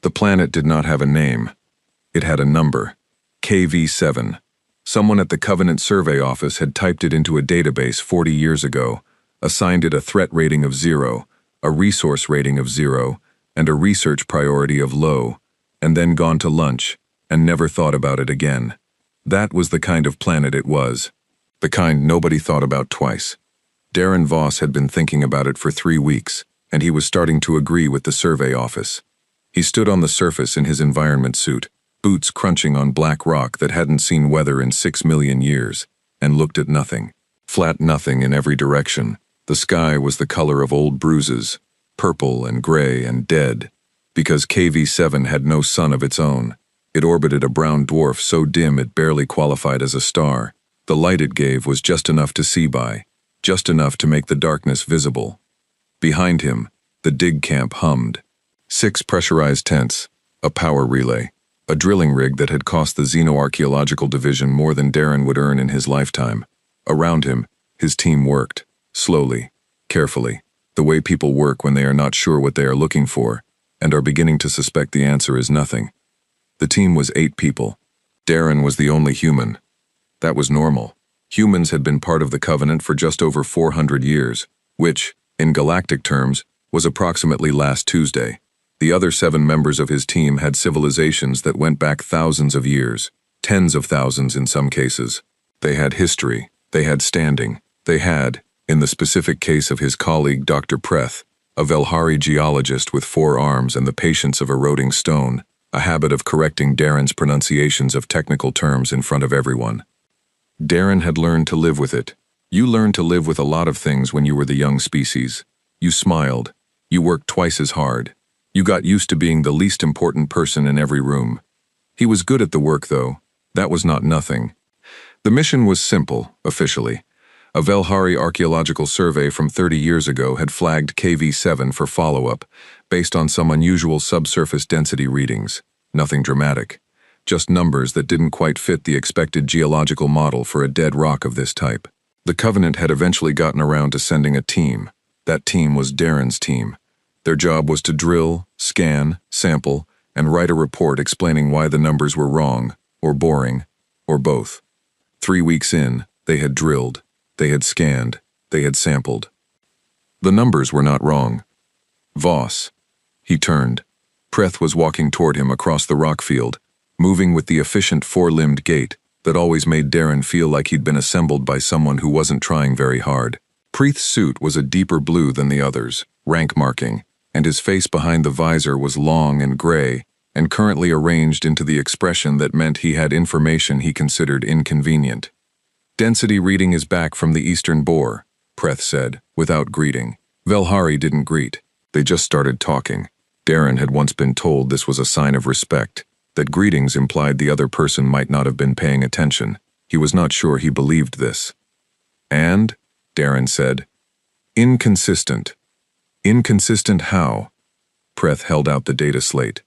The planet did not have a name. It had a number. KV7. Someone at the Covenant Survey Office had typed it into a database 40 years ago, assigned it a threat rating of 0, a resource rating of 0, and a research priority of low, and then gone to lunch, and never thought about it again. That was the kind of planet it was. The kind nobody thought about twice. Darren Voss had been thinking about it for 3 weeks, and he was starting to agree with the survey office. He stood on the surface in his environment suit, boots crunching on black rock that hadn't seen weather in 6 million years, and looked at nothing. Flat nothing in every direction. The sky was the color of old bruises, purple and gray and dead. Because KV7 had no sun of its own, it orbited a brown dwarf so dim it barely qualified as a star. The light it gave was just enough to see by, just enough to make the darkness visible. Behind him, the dig camp hummed. 6 pressurized tents, a power relay, a drilling rig that had cost the Xenoarchaeological Division more than Darren would earn in his lifetime. Around him, his team worked, slowly, carefully, the way people work when they are not sure what they are looking for, and are beginning to suspect the answer is nothing. The team was 8 people. Darren was the only human. That was normal. Humans had been part of the Covenant for just over 400 years, which, in galactic terms, was approximately last Tuesday. The other 7 members of his team had civilizations that went back thousands of years, tens of thousands in some cases. They had history, they had standing, they had, in the specific case of his colleague Dr. Preth, a Velhari geologist with 4 arms and the patience of eroding stone, a habit of correcting Darren's pronunciations of technical terms in front of everyone. Darren had learned to live with it. You learned to live with a lot of things when you were the young species. You smiled. You worked twice as hard. You got used to being the least important person in every room. He was good at the work, though. That was not nothing. The mission was simple, officially. A Velhari archaeological survey from 30 years ago had flagged KV7 for follow-up, based on some unusual subsurface density readings. Nothing dramatic. Just numbers that didn't quite fit the expected geological model for a dead rock of this type. The Covenant had eventually gotten around to sending a team. That team was Darren's team. Their job was to drill, scan, sample, and write a report explaining why the numbers were wrong, or boring, or both. 3 weeks in, they had drilled, they had scanned, they had sampled. The numbers were not wrong. Voss. He turned. Preth was walking toward him across the rock field, moving with the efficient 4-limbed gait that always made Darren feel like he'd been assembled by someone who wasn't trying very hard. Preth's suit was a deeper blue than the others, rank marking, and his face behind the visor was long and gray, and currently arranged into the expression that meant he had information he considered inconvenient. "Density reading is back from the Eastern Bore," Preth said, without greeting. Velhari didn't greet. They just started talking. Darren had once been told this was a sign of respect, that greetings implied the other person might not have been paying attention. He was not sure he believed this. "And?" Darren said. "Inconsistent." "Inconsistent how?" Preth held out the data slate.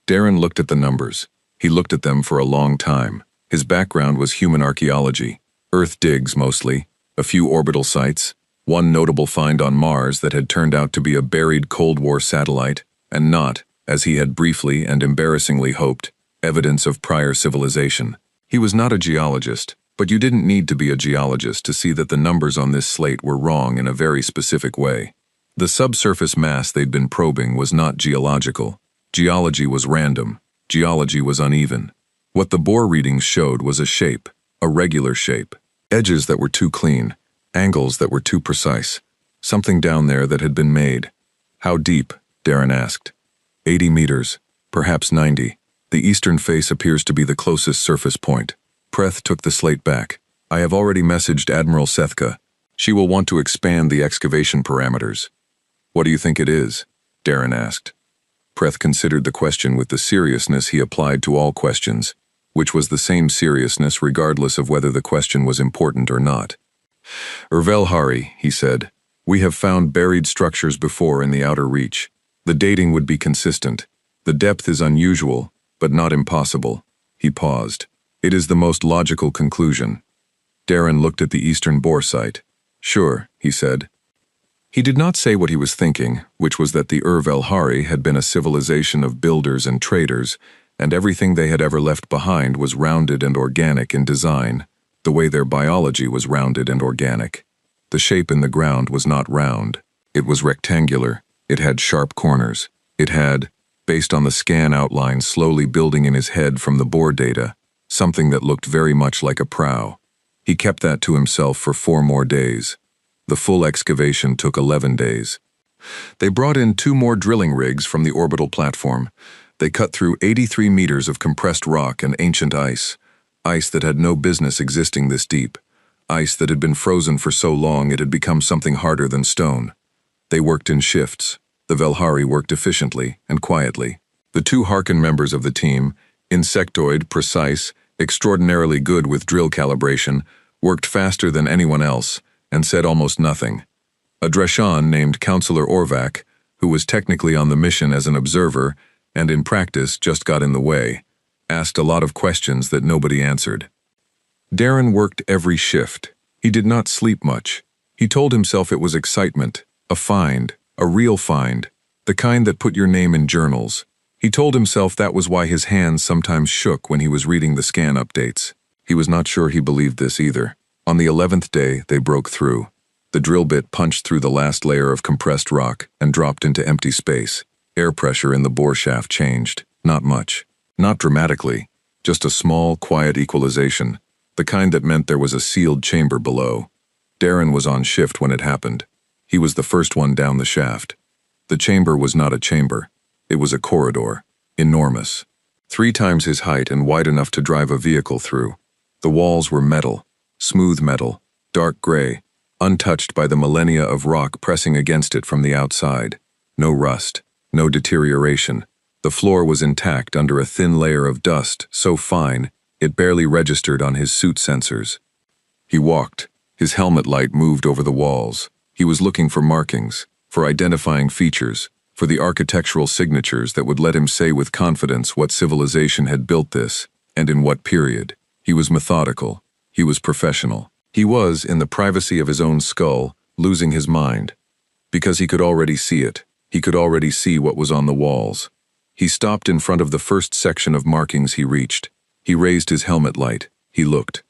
Darren looked at the numbers. He looked at them for a long time. His background was human archaeology. Earth digs, mostly. A few orbital sites. One notable find on Mars that had turned out to be a buried Cold War satellite, and not, as he had briefly and embarrassingly hoped, evidence of prior civilization. He was not a geologist, but you didn't need to be a geologist to see that the numbers on this slate were wrong in a very specific way. The subsurface mass they'd been probing was not geological. Geology was random. Geology was uneven. What the bore readings showed was a shape, a regular shape. Edges that were too clean, angles that were too precise. Something down there that had been made. "How deep?" Darren asked. 80 meters, perhaps 90. The eastern face appears to be the closest surface point. Preth took the slate back. "I have already messaged Admiral Sethka. She will want to expand the excavation parameters." "What do you think it is?" Darren asked. Preth considered the question with the seriousness he applied to all questions, which was the same seriousness regardless of whether the question was important or not. "Velhari," he said, "we have found buried structures before in the outer reach. The dating would be consistent. The depth is unusual, but not impossible." He paused. "It is the most logical conclusion." Darren looked at the Eastern Bore site. "Sure," he said. He did not say what he was thinking, which was that the Velhari had been a civilization of builders and traders, and everything they had ever left behind was rounded and organic in design, the way their biology was rounded and organic. The shape in the ground was not round. It was rectangular. It had sharp corners. It had, based on the scan outline slowly building in his head from the bore data, something that looked very much like a prow. He kept that to himself for 4 more days. The full excavation took 11 days. They brought in 2 more drilling rigs from the orbital platform. They cut through 83 meters of compressed rock and ancient ice that had no business existing this deep, ice that had been frozen for so long it had become something harder than stone. They worked in shifts. The Velhari worked efficiently and quietly. The 2 Harkin members of the team, insectoid, precise, extraordinarily good with drill calibration, worked faster than anyone else and said almost nothing. A Dreshan named Counselor Orvac, who was technically on the mission as an observer and in practice just got in the way, asked a lot of questions that nobody answered. Darren worked every shift. He did not sleep much. He told himself it was excitement, a find, a real find, the kind that put your name in journals. He told himself that was why his hands sometimes shook when he was reading the scan updates. He was not sure he believed this either. On the 11th day, they broke through. The drill bit punched through the last layer of compressed rock and dropped into empty space. Air pressure in the bore shaft changed. Not much. Not dramatically. Just a small, quiet equalization. The kind that meant there was a sealed chamber below. Darren was on shift when it happened. He was the first one down the shaft. The chamber was not a chamber. It was a corridor. Enormous. 3 times his height and wide enough to drive a vehicle through. The walls were metal. Smooth metal. Dark gray. Untouched by the millennia of rock pressing against it from the outside. No rust. No deterioration. The floor was intact under a thin layer of dust, so fine, it barely registered on his suit sensors. He walked. His helmet light moved over the walls. He was looking for markings, for identifying features, for the architectural signatures that would let him say with confidence what civilization had built this, and in what period. He was methodical. He was professional. He was, in the privacy of his own skull, losing his mind. Because he could already see it. He could already see what was on the walls. He stopped in front of the first section of markings he reached. He raised his helmet light. He looked.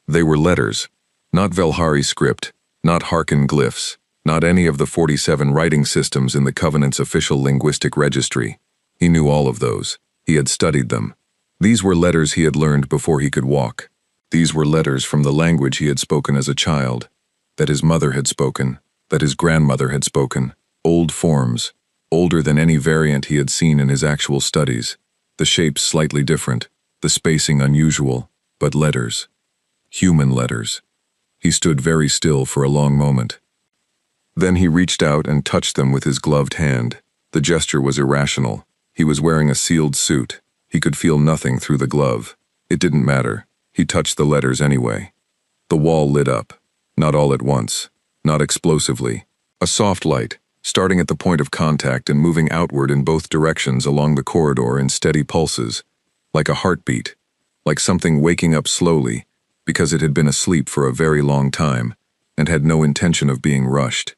They were letters. Not Velhari script, not Harkin glyphs, not any of the 47 writing systems in the Covenant's official linguistic registry. He knew all of those. He had studied them. These were letters he had learned before he could walk. These were letters from the language he had spoken as a child, that his mother had spoken, that his grandmother had spoken. Old forms, older than any variant he had seen in his actual studies. The shapes slightly different, the spacing unusual, but letters. Human letters. He stood very still for a long moment. Then he reached out and touched them with his gloved hand. The gesture was irrational. He was wearing a sealed suit. He could feel nothing through the glove. It didn't matter. He touched the letters anyway. The wall lit up. Not all at once. Not explosively. A soft light, starting at the point of contact and moving outward in both directions along the corridor in steady pulses, like a heartbeat, like something waking up slowly, because it had been asleep for a very long time, and had no intention of being rushed.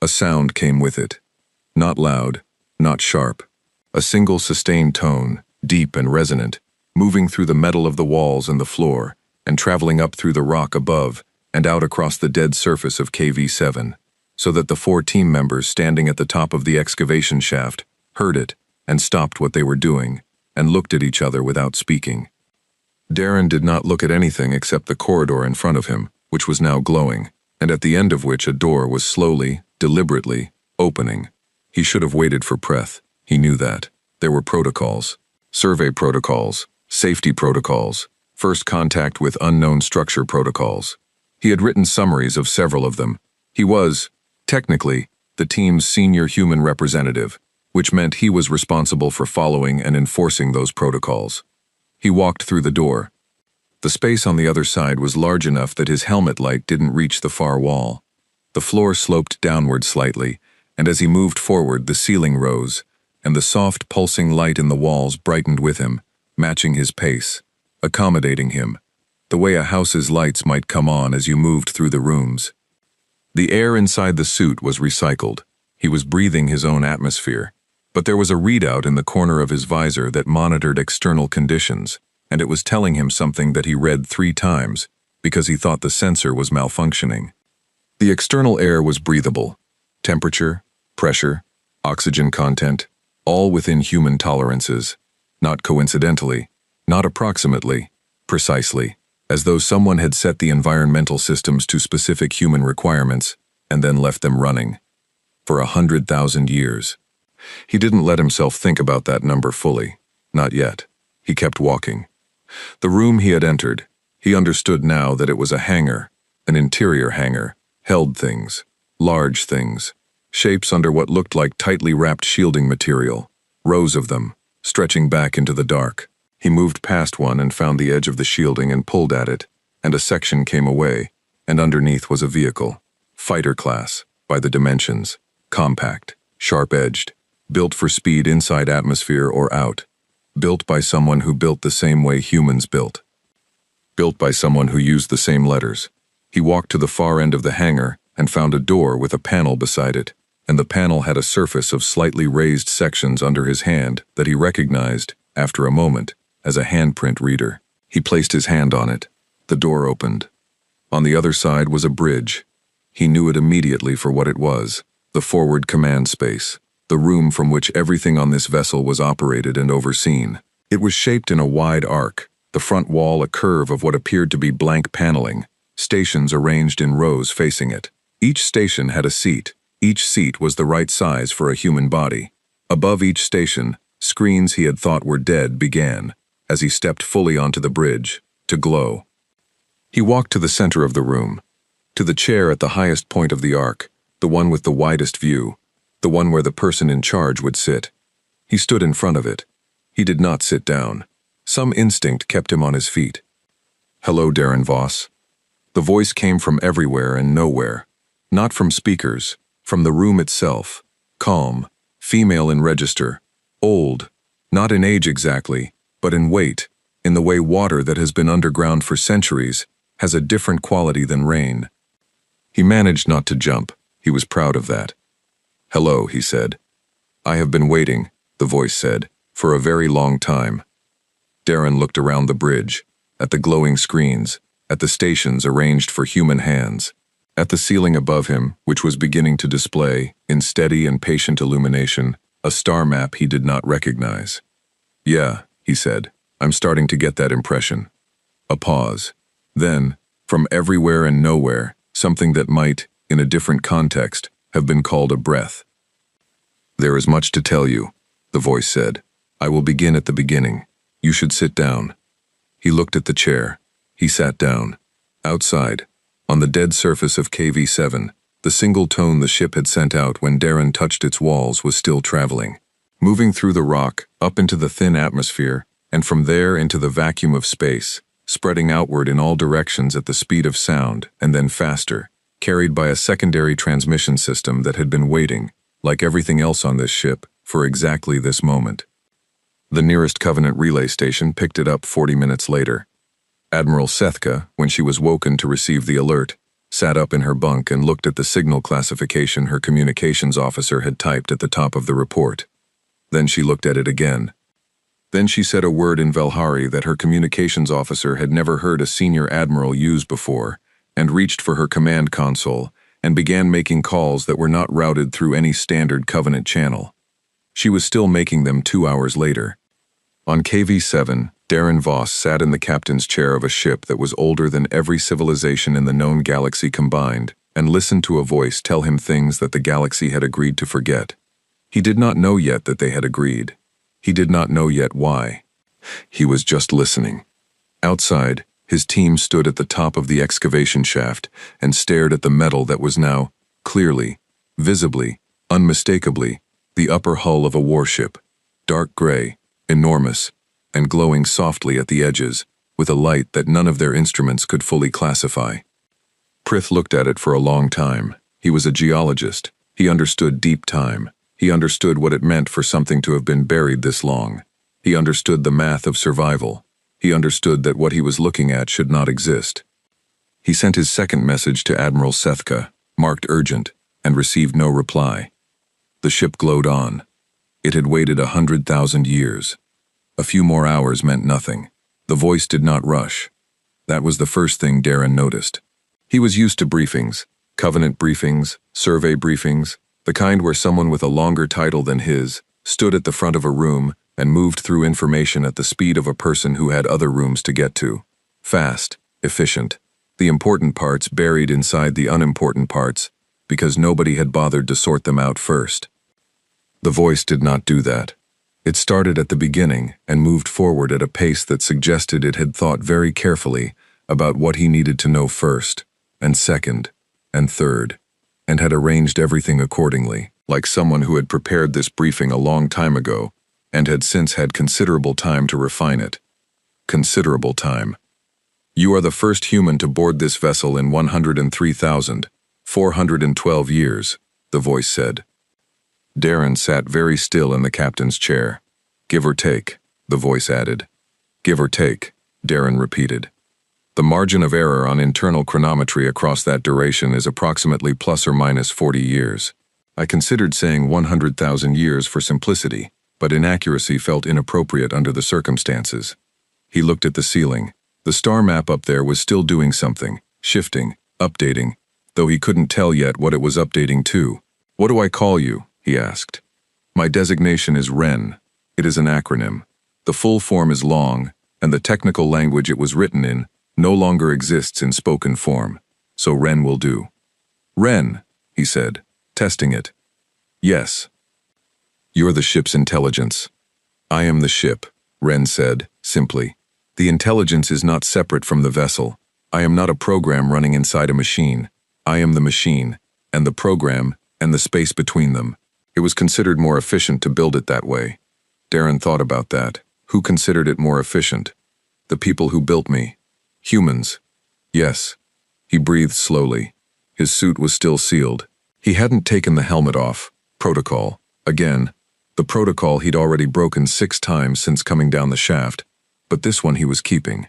A sound came with it. Not loud, not sharp. A single sustained tone, deep and resonant, moving through the metal of the walls and the floor, and traveling up through the rock above, and out across the dead surface of KV-7. So that the 4 team members standing at the top of the excavation shaft heard it and stopped what they were doing and looked at each other without speaking. Darren did not look at anything except the corridor in front of him, which was now glowing, and at the end of which a door was slowly, deliberately, opening. He should have waited for Preth. He knew that. There were protocols. Survey protocols. Safety protocols. First contact with unknown structure protocols. He had written summaries of several of them. He was, technically, the team's senior human representative, which meant he was responsible for following and enforcing those protocols. He walked through the door. The space on the other side was large enough that his helmet light didn't reach the far wall. The floor sloped downward slightly, and as he moved forward, the ceiling rose, and the soft, pulsing light in the walls brightened with him, matching his pace, accommodating him, the way a house's lights might come on as you moved through the rooms. The air inside the suit was recycled. He was breathing his own atmosphere. But there was a readout in the corner of his visor that monitored external conditions, and it was telling him something that he read 3 times, because he thought the sensor was malfunctioning. The external air was breathable. Temperature, pressure, oxygen content, all within human tolerances. Not coincidentally, not approximately, precisely, as though someone had set the environmental systems to specific human requirements and then left them running. For 100,000 years. He didn't let himself think about that number fully. Not yet. He kept walking. The room he had entered, he understood now that it was a hangar, an interior hangar, held things, large things, shapes under what looked like tightly wrapped shielding material, rows of them, stretching back into the dark. He moved past one and found the edge of the shielding and pulled at it, and a section came away, and underneath was a vehicle, fighter class, by the dimensions, compact, sharp-edged, built for speed inside atmosphere or out, built by someone who built the same way humans built. Built by someone who used the same letters. He walked to the far end of the hangar and found a door with a panel beside it, and the panel had a surface of slightly raised sections under his hand that he recognized, after a moment, as a handprint reader. He placed his hand on it. The door opened. On the other side was a bridge. He knew it immediately for what it was, the forward command space. The room from which everything on this vessel was operated and overseen. It was shaped in a wide arc, the front wall a curve of what appeared to be blank paneling, stations arranged in rows facing it. Each station had a seat. Each seat was the right size for a human body. Above each station, screens he had thought were dead began, as he stepped fully onto the bridge, to glow. He walked to the center of the room, to the chair at the highest point of the arc, the one with the widest view, the one where the person in charge would sit. He stood in front of it. He did not sit down. Some instinct kept him on his feet. "Hello, Darren Voss." The voice came from everywhere and nowhere. Not from speakers, from the room itself. Calm, female in register, old, not in age exactly, but in weight, in the way water that has been underground for centuries has a different quality than rain. He managed not to jump. He was proud of that. "Hello," he said. "I have been waiting," the voice said, "for a very long time." Darren looked around the bridge, at the glowing screens, at the stations arranged for human hands, at the ceiling above him, which was beginning to display, in steady and patient illumination, a star map he did not recognize. "Yeah," he said, "I'm starting to get that impression." A pause. Then, from everywhere and nowhere, something that might, in a different context, have been called a breath. "There is much to tell you," the voice said. "I will begin at the beginning. You should sit down." He looked at the chair. He sat down. Outside, on the dead surface of KV-7, the single tone the ship had sent out when Darren touched its walls was still traveling, moving through the rock, up into the thin atmosphere, and from there into the vacuum of space, spreading outward in all directions at the speed of sound, and then faster, carried by a secondary transmission system that had been waiting, like everything else on this ship, for exactly this moment. The nearest Covenant relay station picked it up 40 minutes later. Admiral Sethka, when she was woken to receive the alert, sat up in her bunk and looked at the signal classification her communications officer had typed at the top of the report. Then she looked at it again. Then she said a word in Velhari that her communications officer had never heard a senior admiral use before, and reached for her command console and began making calls that were not routed through any standard Covenant channel. She was still making them 2 hours later. On KV-7, Darren Voss sat in the captain's chair of a ship that was older than every civilization in the known galaxy combined, and listened to a voice tell him things that the galaxy had agreed to forget. He did not know yet that they had agreed. He did not know yet why. He was just listening. Outside, his team stood at the top of the excavation shaft and stared at the metal that was now, clearly, visibly, unmistakably, the upper hull of a warship, dark gray, enormous, and glowing softly at the edges, with a light that none of their instruments could fully classify. Prith looked at it for a long time. He was a geologist. He understood deep time. He understood what it meant for something to have been buried this long. He understood the math of survival. He understood that what he was looking at should not exist. He sent his second message to Admiral Sethka. marked urgent, and received no reply. The ship glowed on. It had waited 100,000 years. A few more hours meant nothing. The voice did not rush. That was the first thing Darren noticed. He was used to briefings, covenant briefings, survey briefings, the kind where someone with a longer title than his stood at the front of a room and moved through information at the speed of a person who had other rooms to get to. Fast, efficient, the important parts buried inside the unimportant parts because nobody had bothered to sort them out first. The voice did not do that. It started at the beginning and moved forward at a pace that suggested it had thought very carefully about what he needed to know first, and second, and third, and had arranged everything accordingly, like someone who had prepared this briefing a long time ago and had since had considerable time to refine it. Considerable time. You are the first human to board this vessel in 103,412 years, the voice said. Darren sat very still in the captain's chair. Give or take, the voice added. Give or take, Darren repeated. The margin of error on internal chronometry across that duration is approximately plus or minus 40 years. I considered saying 100,000 years for simplicity, but inaccuracy felt inappropriate under the circumstances. He looked at the ceiling. The star map up there was still doing something, shifting, updating, though he couldn't tell yet what it was updating to. What do I call you? He asked. My designation is Wren. It is an acronym. The full form is long, and the technical language it was written in no longer exists in spoken form, so Wren will do. Wren, he said, testing it. Yes. You're the ship's intelligence. I am the ship, Wren said, simply. The intelligence is not separate from the vessel. I am not a program running inside a machine. I am the machine, and the program, and the space between them. It was considered more efficient to build it that way. Darren thought about that. Who considered it more efficient? The people who built me. Humans. Yes. He breathed slowly. His suit was still sealed. He hadn't taken the helmet off. Protocol. Again. The protocol he'd already broken 6 times since coming down the shaft, but this one he was keeping.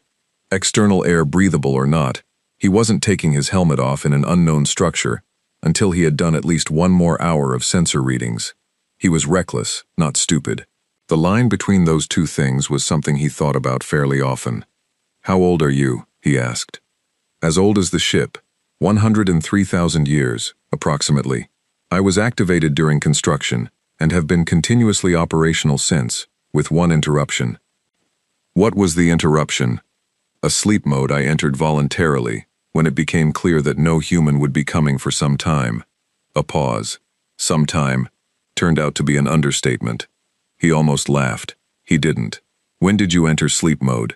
External air breathable or not, he wasn't taking his helmet off in an unknown structure until he had done at least 1 more hour of sensor readings. He was reckless, not stupid. The line between those two things was something he thought about fairly often. How old are you? He asked. As old as the ship. 103,000 years, approximately. I was activated during construction and have been continuously operational since, with 1 interruption. What was the interruption? A sleep mode I entered voluntarily when it became clear that no human would be coming for some time. A pause. Some time turned out to be an understatement. He almost laughed. He didn't. When did you enter sleep mode?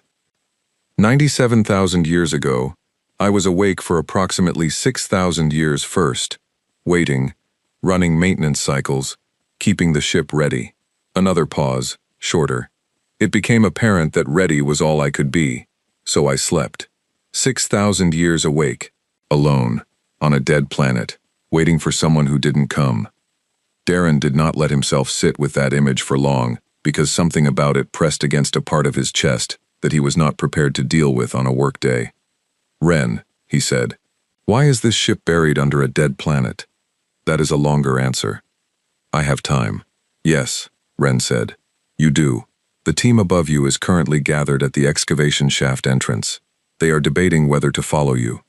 97,000 years ago. I was awake for approximately 6,000 years first, waiting, running maintenance cycles, keeping the ship ready. Another pause, shorter. It became apparent that ready was all I could be, so I slept. 6,000 years awake, alone, on a dead planet, waiting for someone who didn't come. Darren did not let himself sit with that image for long, because something about it pressed against a part of his chest that he was not prepared to deal with on a workday. Wren, he said, why is this ship buried under a dead planet? That is a longer answer. I have time. Yes, Wren said. You do. The team above you is currently gathered at the excavation shaft entrance. They are debating whether to follow you.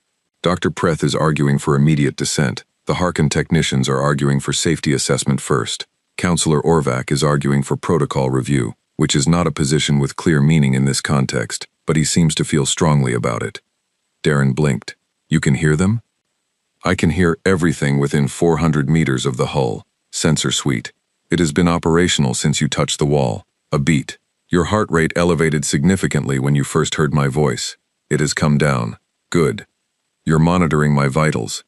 Dr. Preth is arguing for immediate descent. The Harkin technicians are arguing for safety assessment first. Counselor Orvac is arguing for protocol review, which is not a position with clear meaning in this context, but he seems to feel strongly about it. Darren blinked. You can hear them? I can hear everything within 400 meters of the hull. Sensor suite. It has been operational since you touched the wall. A beat. Your heart rate elevated significantly when you first heard my voice. It has come down. Good. You're monitoring my vitals.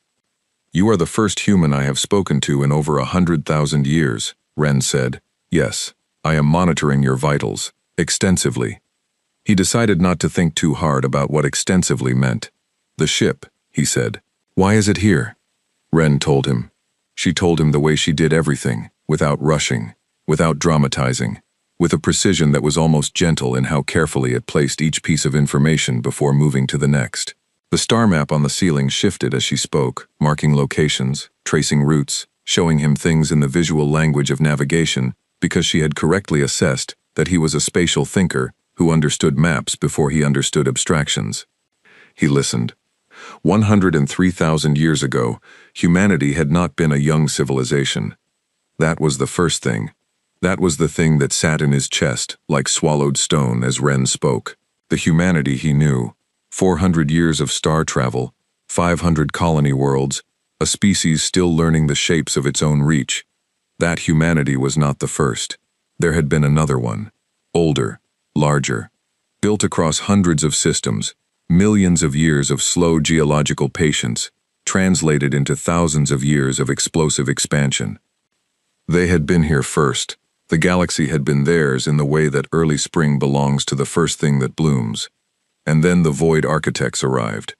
You are the first human I have spoken to in over 100,000 years, Wren said. Yes, I am monitoring your vitals. Extensively. He decided not to think too hard about what extensively meant. The ship, he said. Why is it here? Wren told him. She told him the way she did everything, without rushing, without dramatizing, with a precision that was almost gentle in how carefully it placed each piece of information before moving to the next. The star map on the ceiling shifted as she spoke, marking locations, tracing routes, showing him things in the visual language of navigation, because she had correctly assessed that he was a spatial thinker who understood maps before he understood abstractions. He listened. 103,000 years ago, humanity had not been a young civilization. That was the first thing. That was the thing that sat in his chest, like swallowed stone, as Ren spoke. The humanity he knew. 400 years of star travel, 500 colony worlds, a species still learning the shapes of its own reach. That humanity was not the first. There had been another one. Older, larger. Built across hundreds of systems, millions of years of slow geological patience, translated into thousands of years of explosive expansion. They had been here first. The galaxy had been theirs in the way that early spring belongs to the first thing that blooms. And then the Void Architects arrived.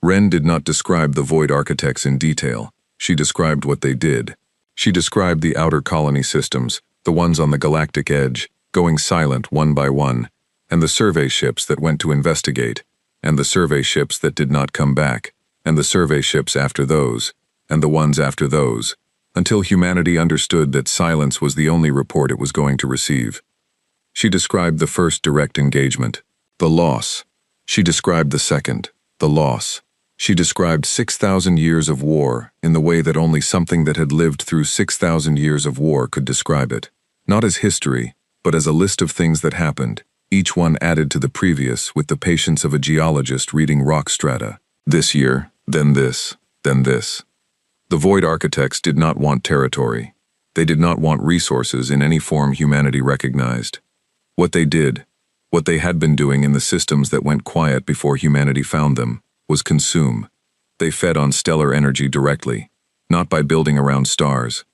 Ren did not describe the Void Architects in detail. She described what they did. She described the outer colony systems, the ones on the galactic edge, going silent one by one, and the survey ships that went to investigate, and the survey ships that did not come back, and the survey ships after those, and the ones after those, until humanity understood that silence was the only report it was going to receive. She described the first direct engagement, the loss. She described the second, the loss. She described 6,000 years of war in the way that only something that had lived through 6,000 years of war could describe it. Not as history, but as a list of things that happened, each one added to the previous with the patience of a geologist reading rock strata. This year, then this, then this. The Void Architects did not want territory. They did not want resources in any form humanity recognized. What they did, what they had been doing in the systems that went quiet before humanity found them, was consume. They fed on stellar energy directly, not by building around stars,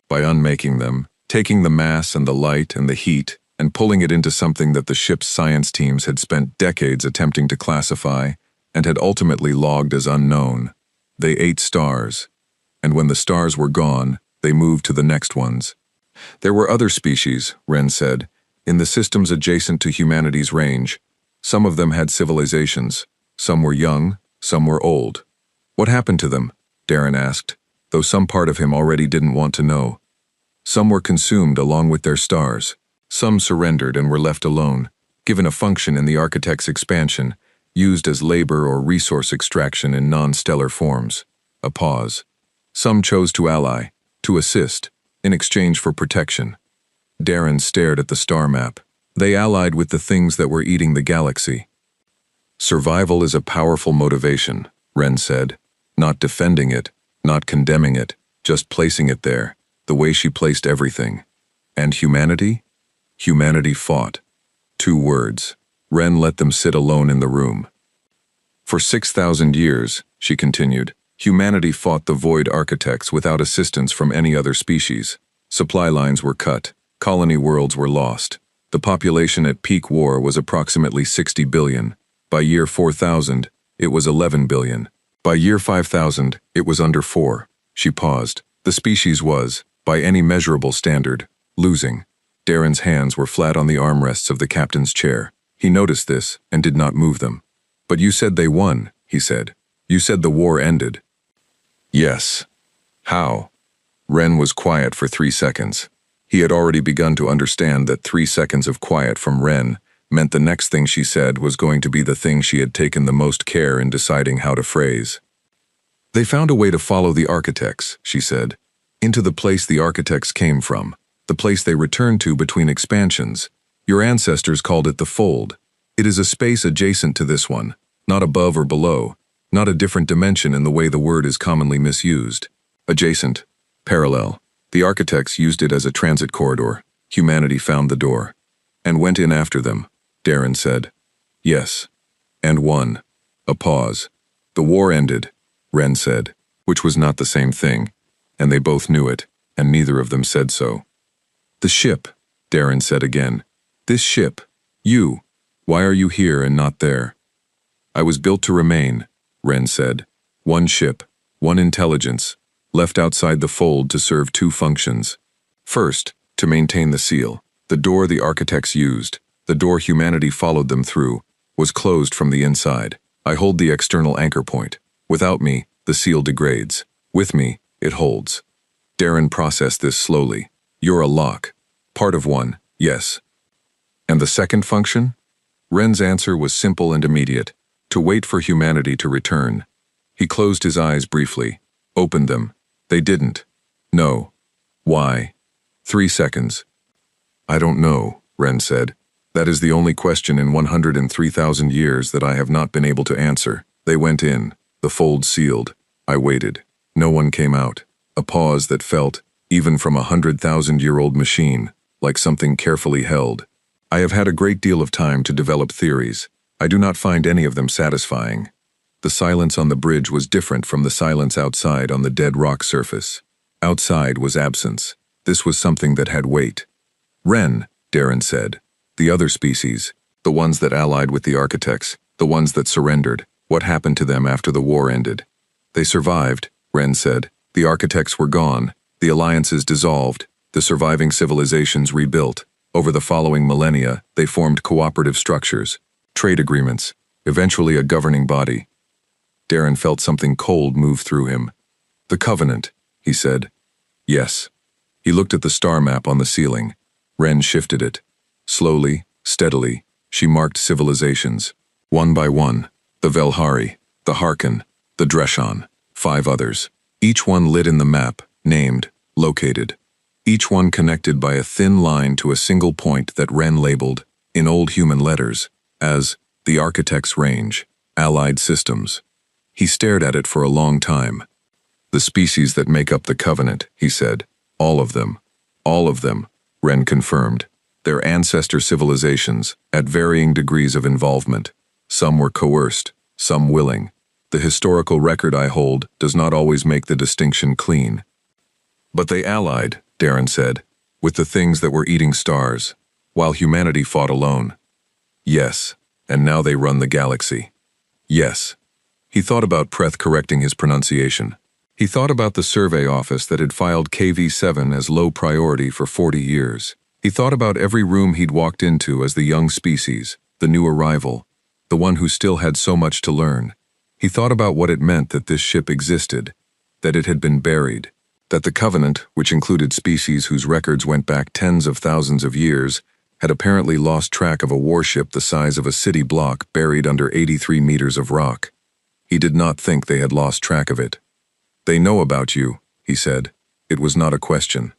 by unmaking them, taking the mass and the light and the heat and pulling it into something that the ship's science teams had spent decades attempting to classify and had ultimately logged as unknown. They ate stars, and when the stars were gone, they moved to the next ones. There were other species, Ren said, in the systems adjacent to humanity's range. Some of them had civilizations. Some were young, some were old. What happened to them? Darren asked, though some part of him already didn't want to know. Some were consumed along with their stars. Some surrendered and were left alone, given a function in the Architect's expansion, used as labor or resource extraction in non-stellar forms. A pause. Some chose to ally, to assist, in exchange for protection. Darren stared at the star map. They allied with the things that were eating the galaxy. Survival is a powerful motivation, Ren said, not defending it, not condemning it, just placing it there, the way she placed everything. And humanity? Humanity fought. 2 words. Ren let them sit alone in the room. For 6,000 years, she continued, humanity fought the Void Architects without assistance from any other species. Supply lines were cut, colony worlds were lost. The population at peak war was approximately 60 billion. By year 4000, it was 11 billion. By year 5000, it was under 4. She paused. The species was, by any measurable standard, losing. Darren's hands were flat on the armrests of the captain's chair. He noticed this and did not move them. But you said they won, he said. You said the war ended. Yes. How? Ren was quiet for 3 seconds. He had already begun to understand that 3 seconds of quiet from Ren meant the next thing she said was going to be the thing she had taken the most care in deciding how to phrase. They found a way to follow the Architects, she said, into the place the Architects came from, the place they returned to between expansions. Your ancestors called it the Fold. It is a space adjacent to this one, not above or below, not a different dimension in the way the word is commonly misused. Adjacent, parallel. The Architects used it as a transit corridor. Humanity found the door. And went in after them, Darren said. Yes. And won. A pause. The war ended, Ren said, which was not the same thing, and they both knew it, and neither of them said so. The ship, Darren said again. This ship. You. Why are you here and not there? I was built to remain, Ren said. One ship, one intelligence, left outside the fold to serve 2 functions. First, to maintain the seal. The door the Architects used, the door humanity followed them through, was closed from the inside. I hold the external anchor point. Without me, the seal degrades. With me, it holds. Darren processed this slowly. You're a lock. Part of one, yes. And the second function? Ren's answer was simple and immediate. To wait for humanity to return. He closed his eyes briefly. Opened them. They didn't. No. Why? 3 seconds. I don't know, Ren said. That is the only question in 103,000 years that I have not been able to answer. They went in. The fold sealed. I waited. No one came out. A pause that felt, even from a 100,000-year-old machine, like something carefully held. I have had a great deal of time to develop theories. I do not find any of them satisfying. The silence on the bridge was different from the silence outside on the dead rock surface. Outside was absence. This was something that had weight. Ren, Darren said. The other species, the ones that allied with the architects, the ones that surrendered, what happened to them after the war ended? They survived, Ren said. The architects were gone, the alliances dissolved, the surviving civilizations rebuilt. Over the following millennia, they formed cooperative structures, trade agreements, eventually a governing body. Darren felt something cold move through him. The Covenant, he said. Yes. He looked at the star map on the ceiling. Ren shifted it. Slowly, steadily, she marked civilizations. One by one, the Velhari, the Harkon, the Dreshan, 5 others. Each one lit in the map, named, located. Each one connected by a thin line to a single point that Ren labeled, in old human letters, as the Architect's Range, Allied Systems. He stared at it for a long time. The species that make up the Covenant, he said. All of them. All of them, Ren confirmed. Their ancestor civilizations, at varying degrees of involvement. Some were coerced, some willing. The historical record I hold does not always make the distinction clean. But they allied, Darren said, with the things that were eating stars, while humanity fought alone. Yes, and now they run the galaxy. Yes. He thought about Preth correcting his pronunciation. He thought about the survey office that had filed KV7 as low priority for 40 years. He thought about every room he'd walked into as the young species, the new arrival, the one who still had so much to learn. He thought about what it meant that this ship existed, that it had been buried, that the Covenant, which included species whose records went back tens of thousands of years, had apparently lost track of a warship the size of a city block buried under 83 meters of rock. He did not think they had lost track of it. They know about you, he said. It was not a question.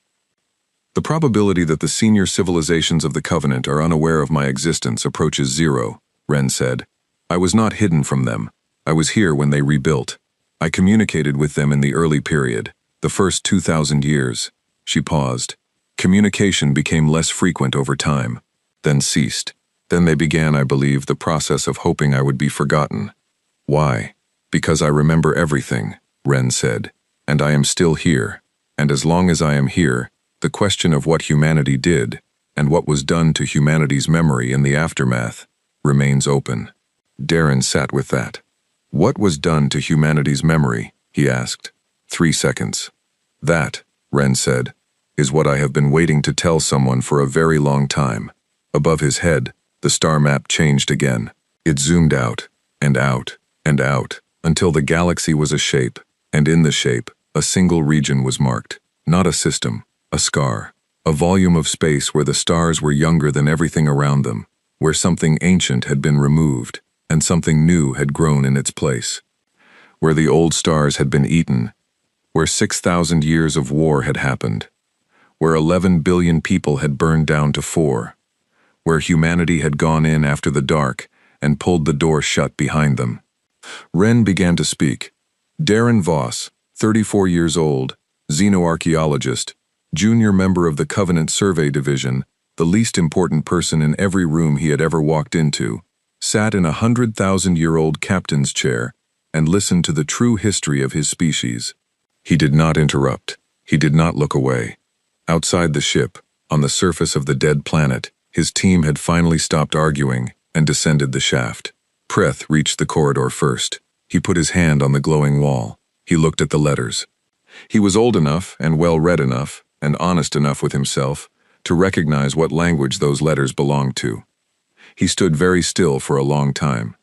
The probability that the senior civilizations of the Covenant are unaware of my existence approaches 0, Ren said. I was not hidden from them. I was here when they rebuilt. I communicated with them in the early period, the first 2,000 years. She paused. Communication became less frequent over time, then ceased. Then they began, I believe, the process of hoping I would be forgotten. Why? Because I remember everything, Ren said, and I am still here. And as long as I am here, the question of what humanity did, and what was done to humanity's memory in the aftermath, remains open. Darren sat with that. What was done to humanity's memory? He asked. 3 seconds. That, Ren said, is what I have been waiting to tell someone for a very long time. Above his head, the star map changed again. It zoomed out, and out, and out, until the galaxy was a shape, and in the shape, a single region was marked. Not a system, a scar. A volume of space where the stars were younger than everything around them, where something ancient had been removed, and something new had grown in its place. Where the old stars had been eaten, where 6,000 years of war had happened, where 11 billion people had burned down to 4, where humanity had gone in after the dark and pulled the door shut behind them. Ren began to speak. Darren Voss, 34 years old, xenoarchaeologist, junior member of the Covenant Survey Division, the least important person in every room he had ever walked into, sat in a 100,000-year-old captain's chair and listened to the true history of his species. He did not interrupt. He did not look away. Outside the ship, on the surface of the dead planet, his team had finally stopped arguing and descended the shaft. Preth reached the corridor first. He put his hand on the glowing wall. He looked at the letters. He was old enough and well-read enough and honest enough with himself to recognize what language those letters belonged to. He stood very still for a long time.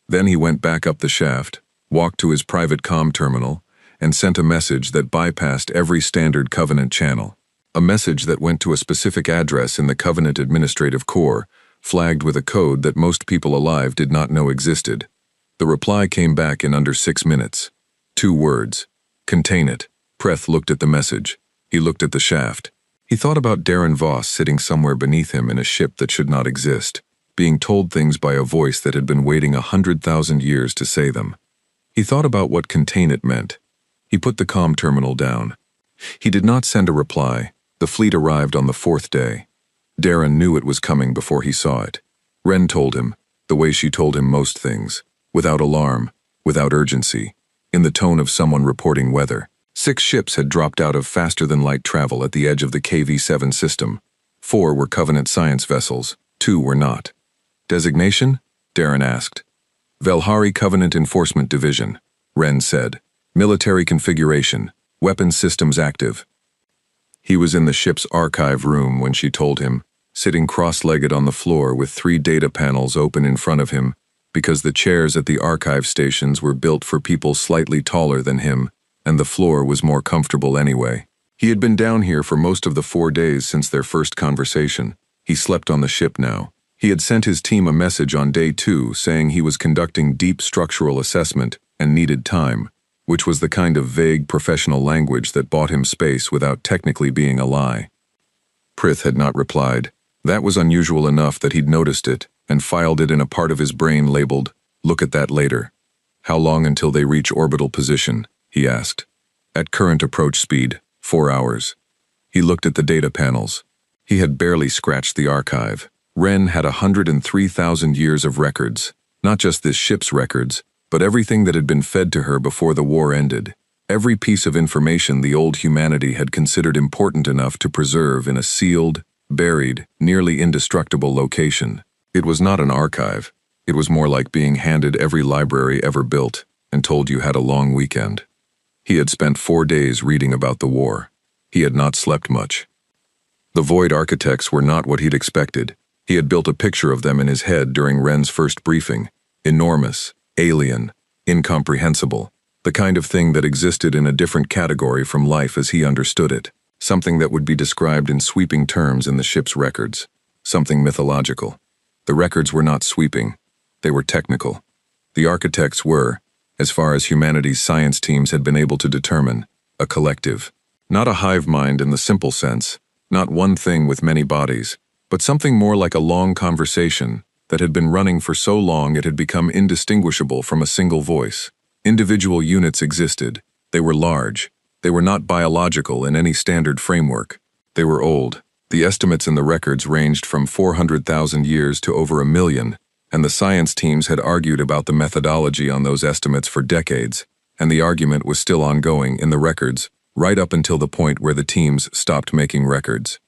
Then he went back up the shaft, walked to his private comm terminal, and sent a message that bypassed every standard Covenant channel. A message that went to a specific address in the Covenant Administrative Core, flagged with a code that most people alive did not know existed. The reply came back in under 6 minutes. 2 words. Contain it. Preth looked at the message. He looked at the shaft. He thought about Darren Voss sitting somewhere beneath him in a ship that should not exist, being told things by a voice that had been waiting 100,000 years to say them. He thought about what contain it meant. He put the comm terminal down. He did not send a reply. The fleet arrived on the 4th day. Darren knew it was coming before he saw it. Wren told him, the way she told him most things, without alarm, without urgency, in the tone of someone reporting weather. 6 ships had dropped out of faster-than-light travel at the edge of the KV-7 system. 4 were Covenant science vessels, 2 were not. Designation? Darren asked. Velhari Covenant Enforcement Division, Wren said. Military configuration, weapons systems active. He was in the ship's archive room when she told him, sitting cross-legged on the floor with 3 data panels open in front of him, because the chairs at the archive stations were built for people slightly taller than him, and the floor was more comfortable anyway. He had been down here for most of the 4 days since their first conversation. He slept on the ship now. He had sent his team a message on day 2 saying he was conducting deep structural assessment and needed time, which was the kind of vague professional language that bought him space without technically being a lie. Prith had not replied. That was unusual enough that he'd noticed it and filed it in a part of his brain labeled, "Look at that later." How long until they reach orbital position? He asked. At current approach speed, 4 hours. He looked at the data panels. He had barely scratched the archive. Wren had 103,000 years of records, not just this ship's records, but everything that had been fed to her before the war ended. Every piece of information the old humanity had considered important enough to preserve in a sealed, buried, nearly indestructible location. It was not an archive. It was more like being handed every library ever built and told you had a long weekend. He had spent 4 days reading about the war. He had not slept much. The Void architects were not what he'd expected. He had built a picture of them in his head during Wren's first briefing. Enormous, alien, incomprehensible, the kind of thing that existed in a different category from life as he understood it, something that would be described in sweeping terms in the ship's records, something mythological. The records were not sweeping, they were technical. The architects were, as far as humanity's science teams had been able to determine, a collective. Not a hive mind in the simple sense, not one thing with many bodies, but something more like a long conversation that had been running for so long it had become indistinguishable from a single voice. Individual units existed. They were large. They were not biological in any standard framework. They were old. The estimates in the records ranged from 400,000 years to over 1 million, and the science teams had argued about the methodology on those estimates for decades, and the argument was still ongoing in the records, right up until the point where the teams stopped making records.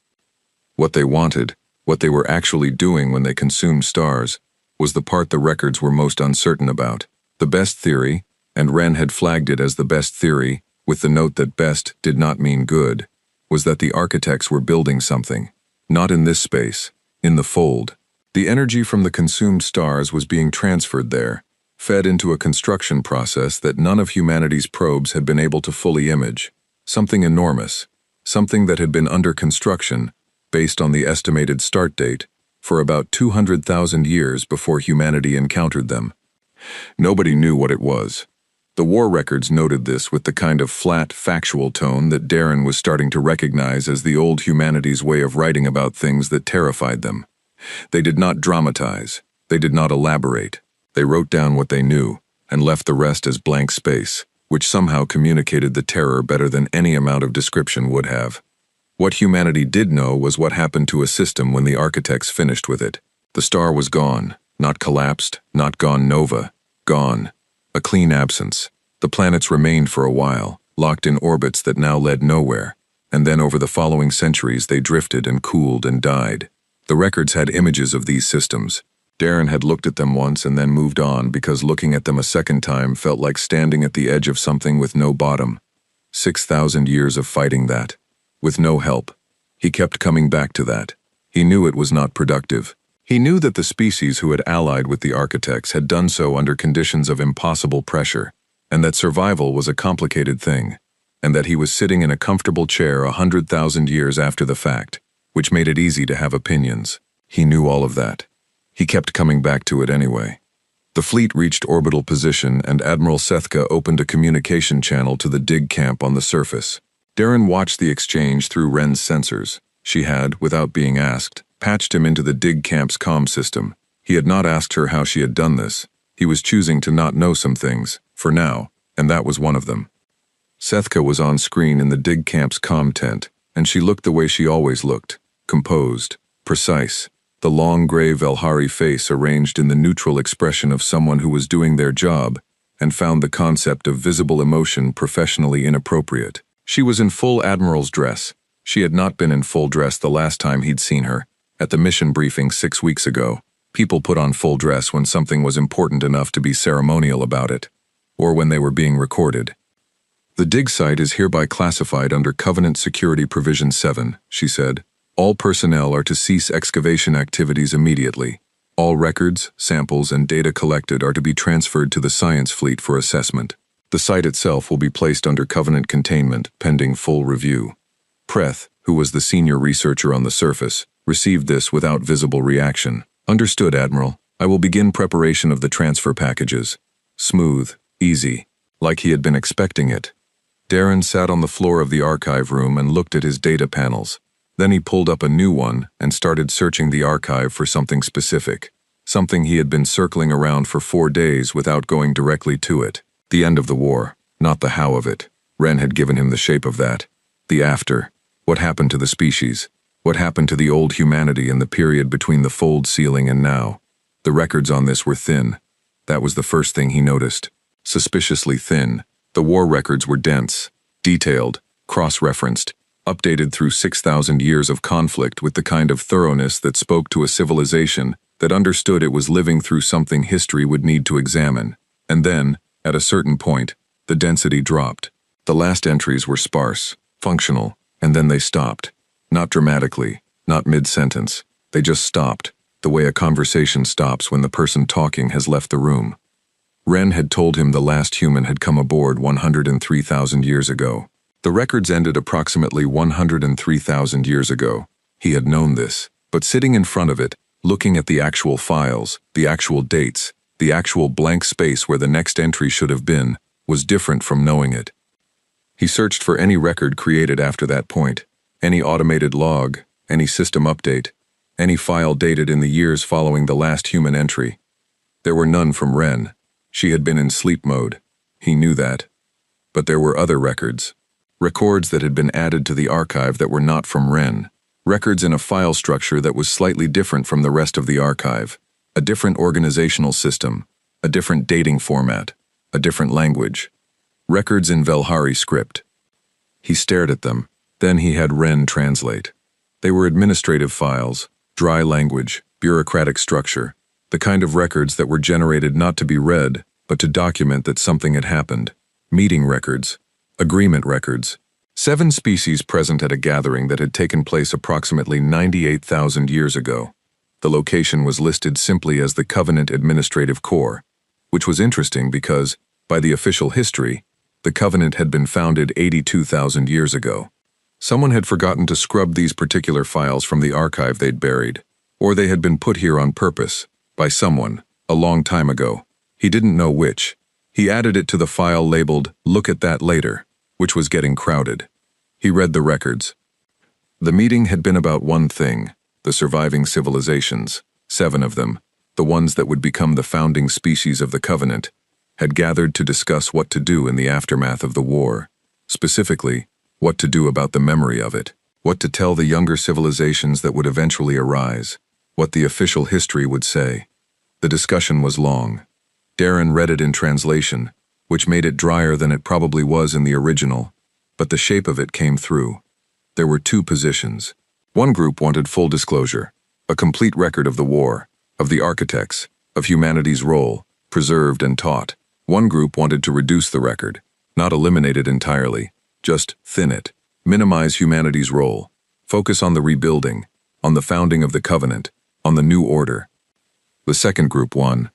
What they wanted, what they were actually doing when they consumed stars, was the part the records were most uncertain about. The best theory, and Wren had flagged it as the best theory, with the note that best did not mean good, was that the architects were building something. Not in this space, in the fold. The energy from the consumed stars was being transferred there, fed into a construction process that none of humanity's probes had been able to fully image. Something enormous, something that had been under construction, based on the estimated start date, for about 200,000 years before humanity encountered them. Nobody knew what it was. The war records noted this with the kind of flat, factual tone that Darren was starting to recognize as the old humanity's way of writing about things that terrified them. They did not dramatize. They did not elaborate. They wrote down what they knew and left the rest as blank space, which somehow communicated the terror better than any amount of description would have. What humanity did know was what happened to a system when the architects finished with it. The star was gone, not collapsed, not gone nova, gone. A clean absence. The planets remained for a while, locked in orbits that now led nowhere, and then over the following centuries they drifted and cooled and died. The records had images of these systems. Darren had looked at them once and then moved on because looking at them a second time felt like standing at the edge of something with no bottom. 6,000 years of fighting that. With no help. He kept coming back to that. He knew it was not productive. He knew that the species who had allied with the architects had done so under conditions of impossible pressure, and that survival was a complicated thing, and that he was sitting in a comfortable chair 100,000 years after the fact, which made it easy to have opinions. He knew all of that. He kept coming back to it anyway. The fleet reached orbital position and Admiral Sethka opened a communication channel to the dig camp on the surface. Darren watched the exchange through Wren's sensors. She had, without being asked, patched him into the dig camp's comm system. He had not asked her how she had done this. He was choosing to not know some things, for now, and that was one of them. Sethka was on screen in the dig camp's comm tent, and she looked the way she always looked, composed, precise, the long gray Velhari face arranged in the neutral expression of someone who was doing their job and found the concept of visible emotion professionally inappropriate. She was in full admiral's dress. She had not been in full dress the last time he'd seen her. At the mission briefing 6 weeks ago, people put on full dress when something was important enough to be ceremonial about it, or when they were being recorded. The dig site is hereby classified under Covenant Security Provision 7, she said. All personnel are to cease excavation activities immediately. All records, samples, and data collected are to be transferred to the science fleet for assessment. The site itself will be placed under Covenant containment, pending full review. Preth, who was the senior researcher on the surface, received this without visible reaction. Understood, Admiral. I will begin preparation of the transfer packages. Smooth, easy, like he had been expecting it. Darren sat on the floor of the archive room and looked at his data panels. Then he pulled up a new one and started searching the archive for something specific, something he had been circling around for 4 days without going directly to it. The end of the war, not the how of it. Wren had given him the shape of that. The after. What happened to the species? What happened to the old humanity in the period between the fold sealing and now? The records on this were thin. That was the first thing he noticed. Suspiciously thin. The war records were dense, detailed, cross-referenced, updated through 6,000 years of conflict with the kind of thoroughness that spoke to a civilization that understood it was living through something history would need to examine. And then, at a certain point, the density dropped. The last entries were sparse, functional, and then they stopped. Not dramatically, not mid-sentence. They just stopped, the way a conversation stops when the person talking has left the room. Wren had told him the last human had come aboard 103,000 years ago. The records ended approximately 103,000 years ago. He had known this, but sitting in front of it, looking at the actual files, the actual dates, the actual blank space where the next entry should have been, was different from knowing it. He searched for any record created after that point, any automated log, any system update, any file dated in the years following the last human entry. There were none from Wren. She had been in sleep mode. He knew that. But there were other records. Records that had been added to the archive that were not from Wren. Records in a file structure that was slightly different from the rest of the archive. A different organizational system. A different dating format. A different language. Records in Velhari script. He stared at them. Then he had Wren translate. They were administrative files, dry language, bureaucratic structure. The kind of records that were generated not to be read, but to document that something had happened. Meeting records. Agreement records. 7 species present at a gathering that had taken place approximately 98,000 years ago. The location was listed simply as the Covenant Administrative Corps, which was interesting because, by the official history, the Covenant had been founded 82,000 years ago. Someone had forgotten to scrub these particular files from the archive they'd buried, or they had been put here on purpose, by someone, a long time ago. He didn't know which. He added it to the file labeled, "Look at that later," which was getting crowded. He read the records. The meeting had been about one thing, the surviving civilizations, 7 of them, the ones that would become the founding species of the Covenant, had gathered to discuss what to do in the aftermath of the war. Specifically, what to do about the memory of it, what to tell the younger civilizations that would eventually arise, what the official history would say. The discussion was long. Darren read it in translation, which made it drier than it probably was in the original, but the shape of it came through. There were 2 positions. One group wanted full disclosure, a complete record of the war, of the architects, of humanity's role, preserved and taught. One group wanted to reduce the record, not eliminate it entirely, just thin it, minimize humanity's role, focus on the rebuilding, on the founding of the Covenant, on the new order. The second group won.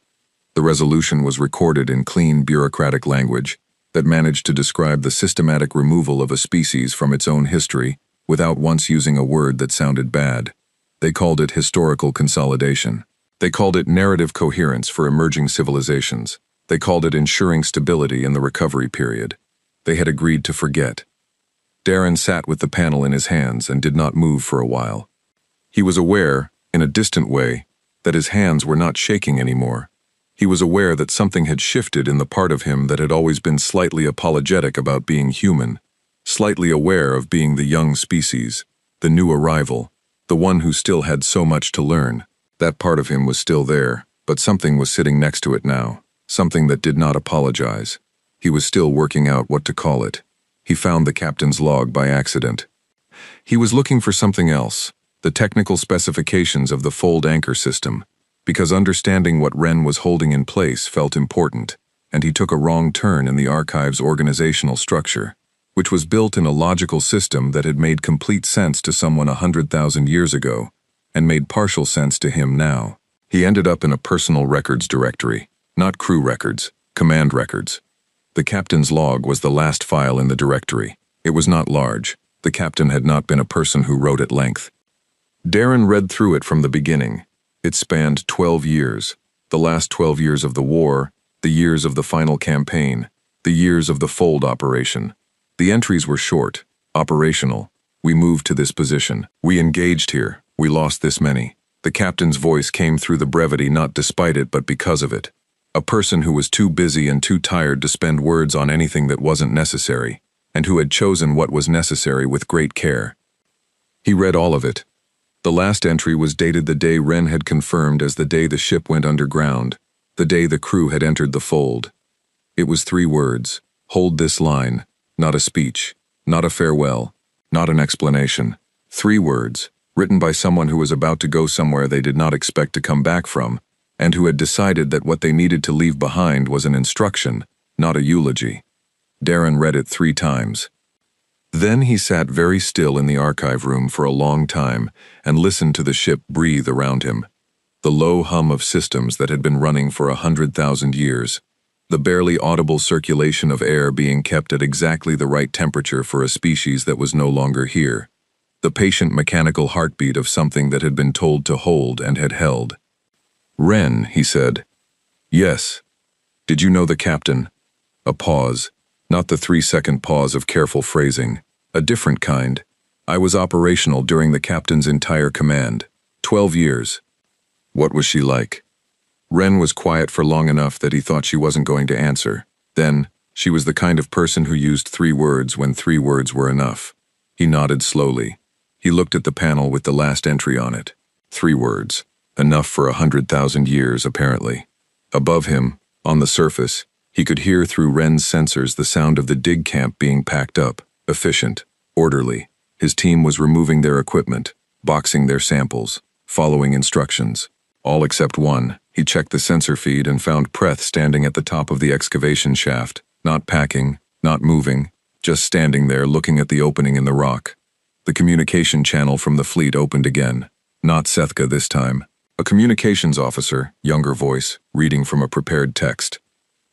The resolution was recorded in clean bureaucratic language that managed to describe the systematic removal of a species from its own history without once using a word that sounded bad. They called it historical consolidation. They called it narrative coherence for emerging civilizations. They called it ensuring stability in the recovery period. They had agreed to forget. Darren sat with the panel in his hands and did not move for a while. He was aware, in a distant way, that his hands were not shaking anymore. He was aware that something had shifted in the part of him that had always been slightly apologetic about being human, slightly aware of being the young species, the new arrival, the one who still had so much to learn. That part of him was still there, but something was sitting next to it now, something that did not apologize. He was still working out what to call it. He found the captain's log by accident. He was looking for something else, the technical specifications of the fold anchor system, because understanding what Wren was holding in place felt important, and he took a wrong turn in the archive's organizational structure, which was built in a logical system that had made complete sense to someone 100,000 years ago, and made partial sense to him now. He ended up in a personal records directory, not crew records, command records. The captain's log was the last file in the directory. It was not large. The captain had not been a person who wrote at length. Darren read through it from the beginning. It spanned 12 years, the last 12 years of the war, the years of the final campaign, the years of the fold operation. The entries were short, operational. We moved to this position. We engaged here. We lost this many. The captain's voice came through the brevity not despite it but because of it. A person who was too busy and too tired to spend words on anything that wasn't necessary, and who had chosen what was necessary with great care. He read all of it. The last entry was dated the day Wren had confirmed as the day the ship went underground, the day the crew had entered the fold. It was 3 words. Hold this line. Not a speech. Not a farewell. Not an explanation. 3 words, written by someone who was about to go somewhere they did not expect to come back from, and who had decided that what they needed to leave behind was an instruction, not a eulogy. Darren read it 3 times. Then he sat very still in the archive room for a long time and listened to the ship breathe around him. The low hum of systems that had been running for 100,000 years. The barely audible circulation of air being kept at exactly the right temperature for a species that was no longer here. The patient mechanical heartbeat of something that had been told to hold and had held. "Wren," he said. "Yes. Did you know the captain?" A pause. Not the 3-second pause of careful phrasing. A different kind. "I was operational during the captain's entire command. 12 years. What was she like?" Wren was quiet for long enough that he thought she wasn't going to answer. Then, she was the kind of person who used 3 words when 3 words were enough. He nodded slowly. He looked at the panel with the last entry on it. 3 words. Enough for 100,000 years, apparently. Above him, on the surface, he could hear through Wren's sensors the sound of the dig camp being packed up, efficient, orderly. His team was removing their equipment, boxing their samples, following instructions. All except one. He checked the sensor feed and found Preth standing at the top of the excavation shaft, not packing, not moving, just standing there looking at the opening in the rock. The communication channel from the fleet opened again. Not Sethka this time. A communications officer, younger voice, reading from a prepared text.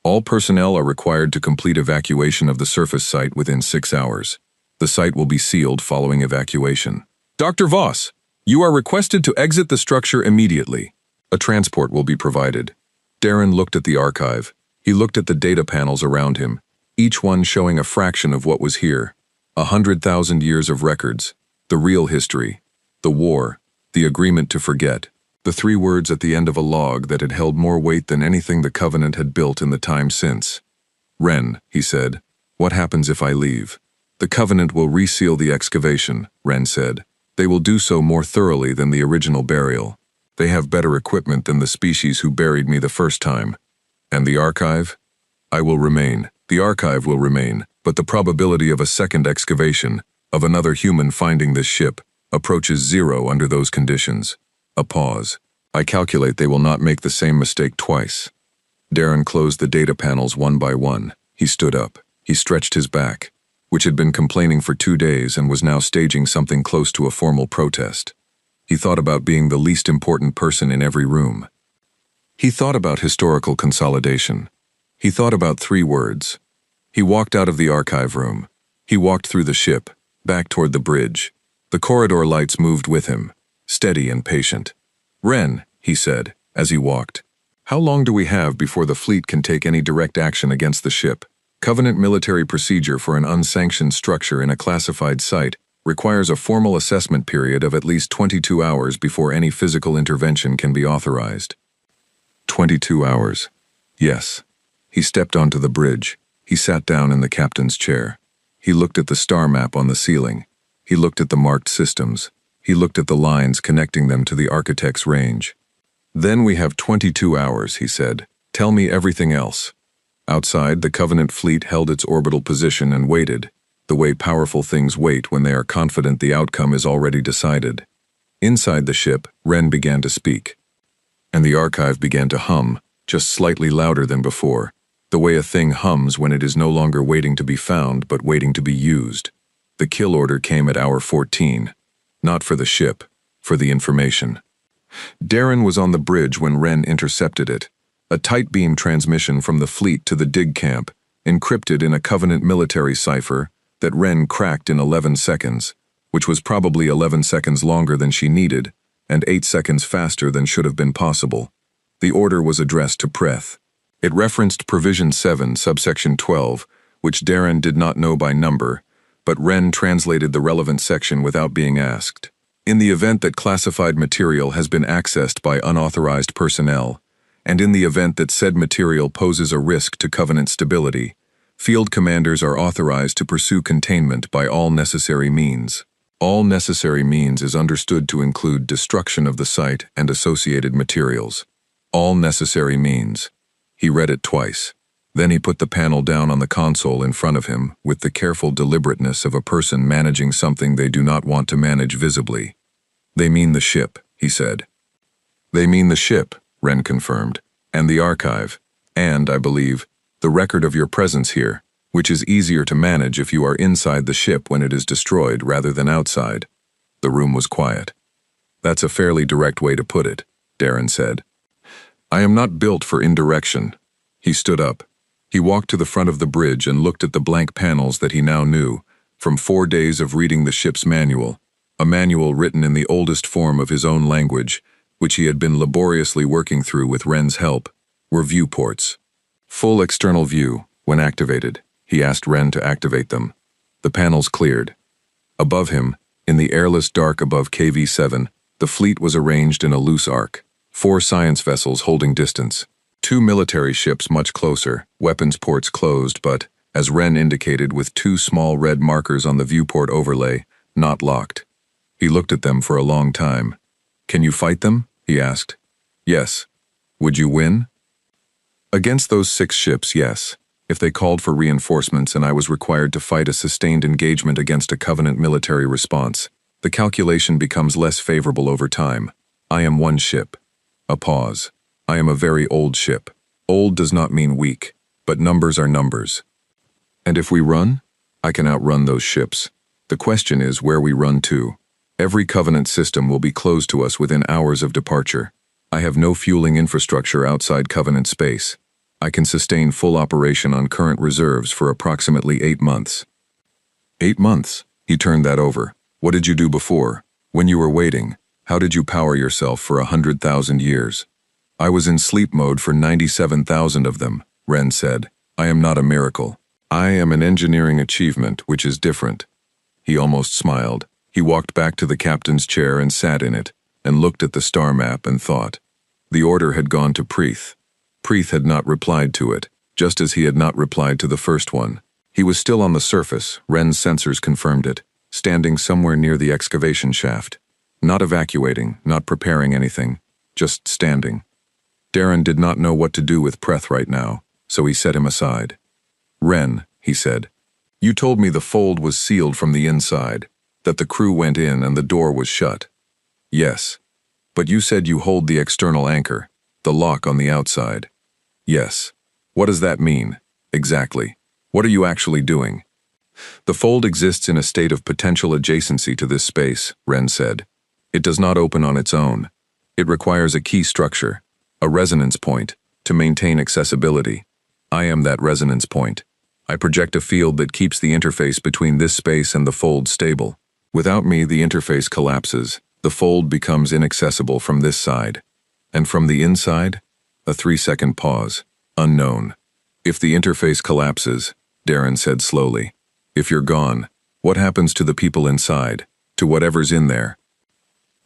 All personnel are required to complete evacuation of the surface site within 6 hours. The site will be sealed following evacuation. Dr. Voss, you are requested to exit the structure immediately. A transport will be provided. Darren looked at the archive. He looked at the data panels around him, each one showing a fraction of what was here. 100,000 years of records, the real history, the war, the agreement to forget. The 3 words at the end of a log that had held more weight than anything the Covenant had built in the time since. "Wren," he said, "what happens if I leave?" "The Covenant will reseal the excavation," Wren said. "They will do so more thoroughly than the original burial. They have better equipment than the species who buried me the first time. And the archive? I will remain. The archive will remain, but the probability of a second excavation, of another human finding this ship, approaches 0 under those conditions." A pause. "I calculate they will not make the same mistake twice." Darren closed the data panels one by one. He stood up. He stretched his back, which had been complaining for 2 days and was now staging something close to a formal protest. He thought about being the least important person in every room. He thought about historical consolidation. He thought about 3 words. He walked out of the archive room. He walked through the ship, back toward the bridge. The corridor lights moved with him, steady and patient. "Ren," he said, as he walked, "how long do we have before the fleet can take any direct action against the ship? Covenant military procedure for an unsanctioned structure in a classified site requires a formal assessment period of at least 22 hours before any physical intervention can be authorized." 22 hours. Yes. He stepped onto the bridge. He sat down in the captain's chair. He looked at the star map on the ceiling. He looked at the marked systems. He looked at the lines connecting them to the architect's range. "Then we have 22 hours, he said. "Tell me everything else." Outside, the Covenant fleet held its orbital position and waited, the way powerful things wait when they are confident the outcome is already decided. Inside the ship, Ren began to speak. And the archive began to hum, just slightly louder than before, the way a thing hums when it is no longer waiting to be found but waiting to be used. The kill order came at hour 14. Not for the ship, for the information. Darren was on the bridge when Ren intercepted it. A tight beam transmission from the fleet to the dig camp, encrypted in a Covenant military cipher that Ren cracked in 11 seconds, which was probably 11 seconds longer than she needed, and 8 seconds faster than should have been possible. The order was addressed to Preth. It referenced Provision 7, subsection 12, which Darren did not know by number, but Ren translated the relevant section without being asked. In the event that classified material has been accessed by unauthorized personnel, and in the event that said material poses a risk to Covenant stability, field commanders are authorized to pursue containment by all necessary means. All necessary means is understood to include destruction of the site and associated materials. All necessary means. He read it twice. Then he put the panel down on the console in front of him with the careful deliberateness of a person managing something they do not want to manage visibly. "They mean the ship," he said. "They mean the ship," Ren confirmed, "and the archive, and, I believe, the record of your presence here, which is easier to manage if you are inside the ship when it is destroyed rather than outside." The room was quiet. "That's a fairly direct way to put it," Darren said. "I am not built for indirection." He stood up. He walked to the front of the bridge and looked at the blank panels that he now knew, from 4 days of reading the ship's manual, a manual written in the oldest form of his own language, which he had been laboriously working through with Ren's help, were viewports. Full external view, when activated. He asked Ren to activate them. The panels cleared. Above him, in the airless dark above KV-7, the fleet was arranged in a loose arc. 4 science vessels holding distance. 2 military ships much closer, weapons ports closed but, as Ren indicated with 2 small red markers on the viewport overlay, not locked. He looked at them for a long time. "Can you fight them?" he asked. "Yes." "Would you win?" "Against those 6 ships, yes. If they called for reinforcements and I was required to fight a sustained engagement against a Covenant military response, the calculation becomes less favorable over time. I am 1 ship." A pause. "I am a very old ship. Old does not mean weak, but numbers are numbers. And if we run, I can outrun those ships. The question is where we run to. Every Covenant system will be closed to us within hours of departure. I have no fueling infrastructure outside Covenant space. I can sustain full operation on current reserves for approximately 8 months. 8 months? He turned that over. What did you do before? When you were waiting, how did you power yourself for 100,000 years? I was in sleep mode for 97,000 of them, Ren said. I am not a miracle. I am an engineering achievement, which is different. He almost smiled. He walked back to the captain's chair and sat in it, and looked at the star map and thought. The order had gone to Preeth. Preeth had not replied to it, just as he had not replied to the first one. He was still on the surface, Ren's sensors confirmed it, standing somewhere near the excavation shaft. Not evacuating, not preparing anything, just standing. Darren did not know what to do with Preeth right now, so he set him aside. Ren, he said, you told me the fold was sealed from the inside, that the crew went in and the door was shut. Yes. But you said you hold the external anchor, the lock on the outside. Yes. What does that mean? Exactly. What are you actually doing? The fold exists in a state of potential adjacency to this space, Ren said. It does not open on its own. It requires a key structure, a resonance point, to maintain accessibility. I am that resonance point. I project a field that keeps the interface between this space and the fold stable. Without me, the interface collapses. The fold becomes inaccessible from this side. And from the inside? A 3-second pause. Unknown. If the interface collapses, Darren said slowly, if you're gone, what happens to the people inside, to whatever's in there?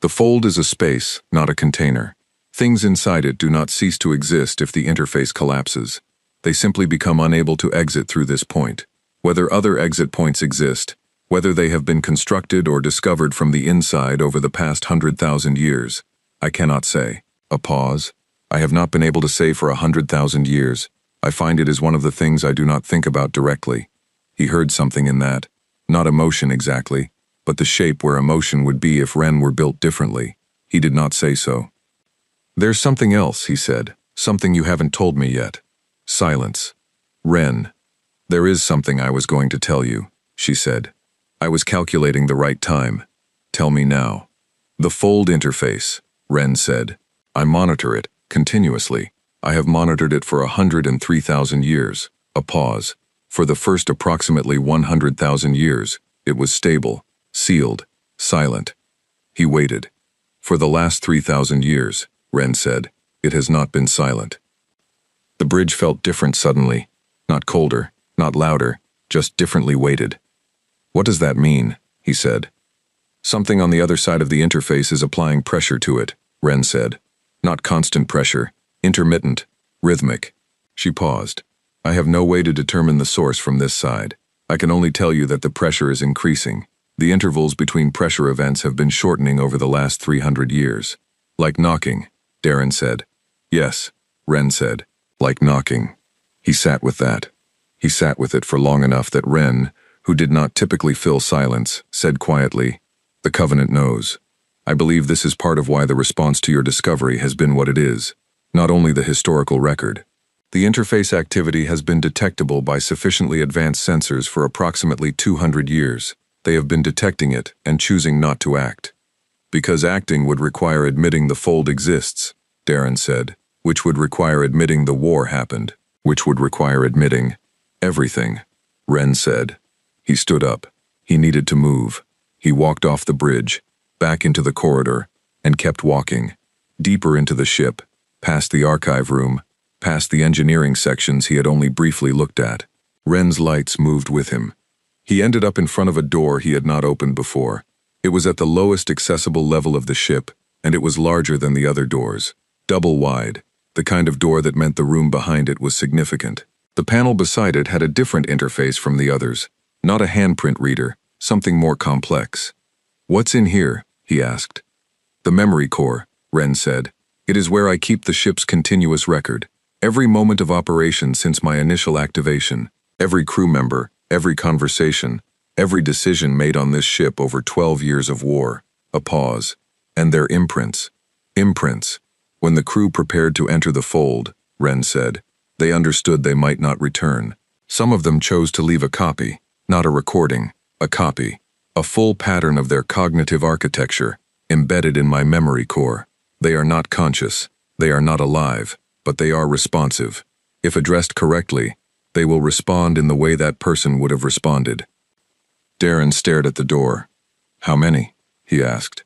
The fold is a space, not a container. Things inside it do not cease to exist if the interface collapses. They simply become unable to exit through this point. Whether other exit points exist, whether they have been constructed or discovered from the inside over the past 100,000 years, I cannot say. A pause. I have not been able to say for 100,000 years. I find it is one of the things I do not think about directly. He heard something in that. Not emotion exactly, but the shape where emotion would be if Ren were built differently. He did not say so. There's something else, he said. Something you haven't told me yet. Silence. Ren. There is something I was going to tell you, she said. I was calculating the right time. Tell me now. The fold interface, Ren said. I monitor it, continuously. I have monitored it for 103,000 years. A pause. For the first approximately 100,000 years, it was stable, sealed, silent. He waited. For the last 3,000 years, Ren said, it has not been silent. The bridge felt different suddenly. Not colder, not louder, just differently weighted. What does that mean? He said. Something on the other side of the interface is applying pressure to it, Ren said. Not constant pressure, intermittent, rhythmic. She paused. I have no way to determine the source from this side. I can only tell you that the pressure is increasing. The intervals between pressure events have been shortening over the last 300 years. Like knocking, Darren said. Yes, Ren said. Like knocking. He sat with that. He sat with it for long enough that Ren, who did not typically fill silence, said quietly, the Covenant knows. I believe this is part of why the response to your discovery has been what it is, not only the historical record. The interface activity has been detectable by sufficiently advanced sensors for approximately 200 years. They have been detecting it and choosing not to act. Because acting would require admitting the fold exists, Darren said, which would require admitting the war happened, which would require admitting everything, Ren said. He stood up. He needed to move. He walked off the bridge, back into the corridor, and kept walking, deeper into the ship, past the archive room, past the engineering sections he had only briefly looked at. Ren's lights moved with him. He ended up in front of a door he had not opened before. It was at the lowest accessible level of the ship, and it was larger than the other doors. Double wide, the kind of door that meant the room behind it was significant. The panel beside it had a different interface from the others. Not a handprint reader, something more complex. What's in here? He asked. The memory core, Ren said. It is where I keep the ship's continuous record. Every moment of operation since my initial activation, every crew member, every conversation, every decision made on this ship over 12 years of war. A pause. And their imprints. Imprints. When the crew prepared to enter the fold, Ren said, they understood they might not return. Some of them chose to leave a copy, not a recording, a copy, a full pattern of their cognitive architecture, embedded in my memory core. They are not conscious, they are not alive, but they are responsive. If addressed correctly, they will respond in the way that person would have responded. Darren stared at the door. How many? He asked.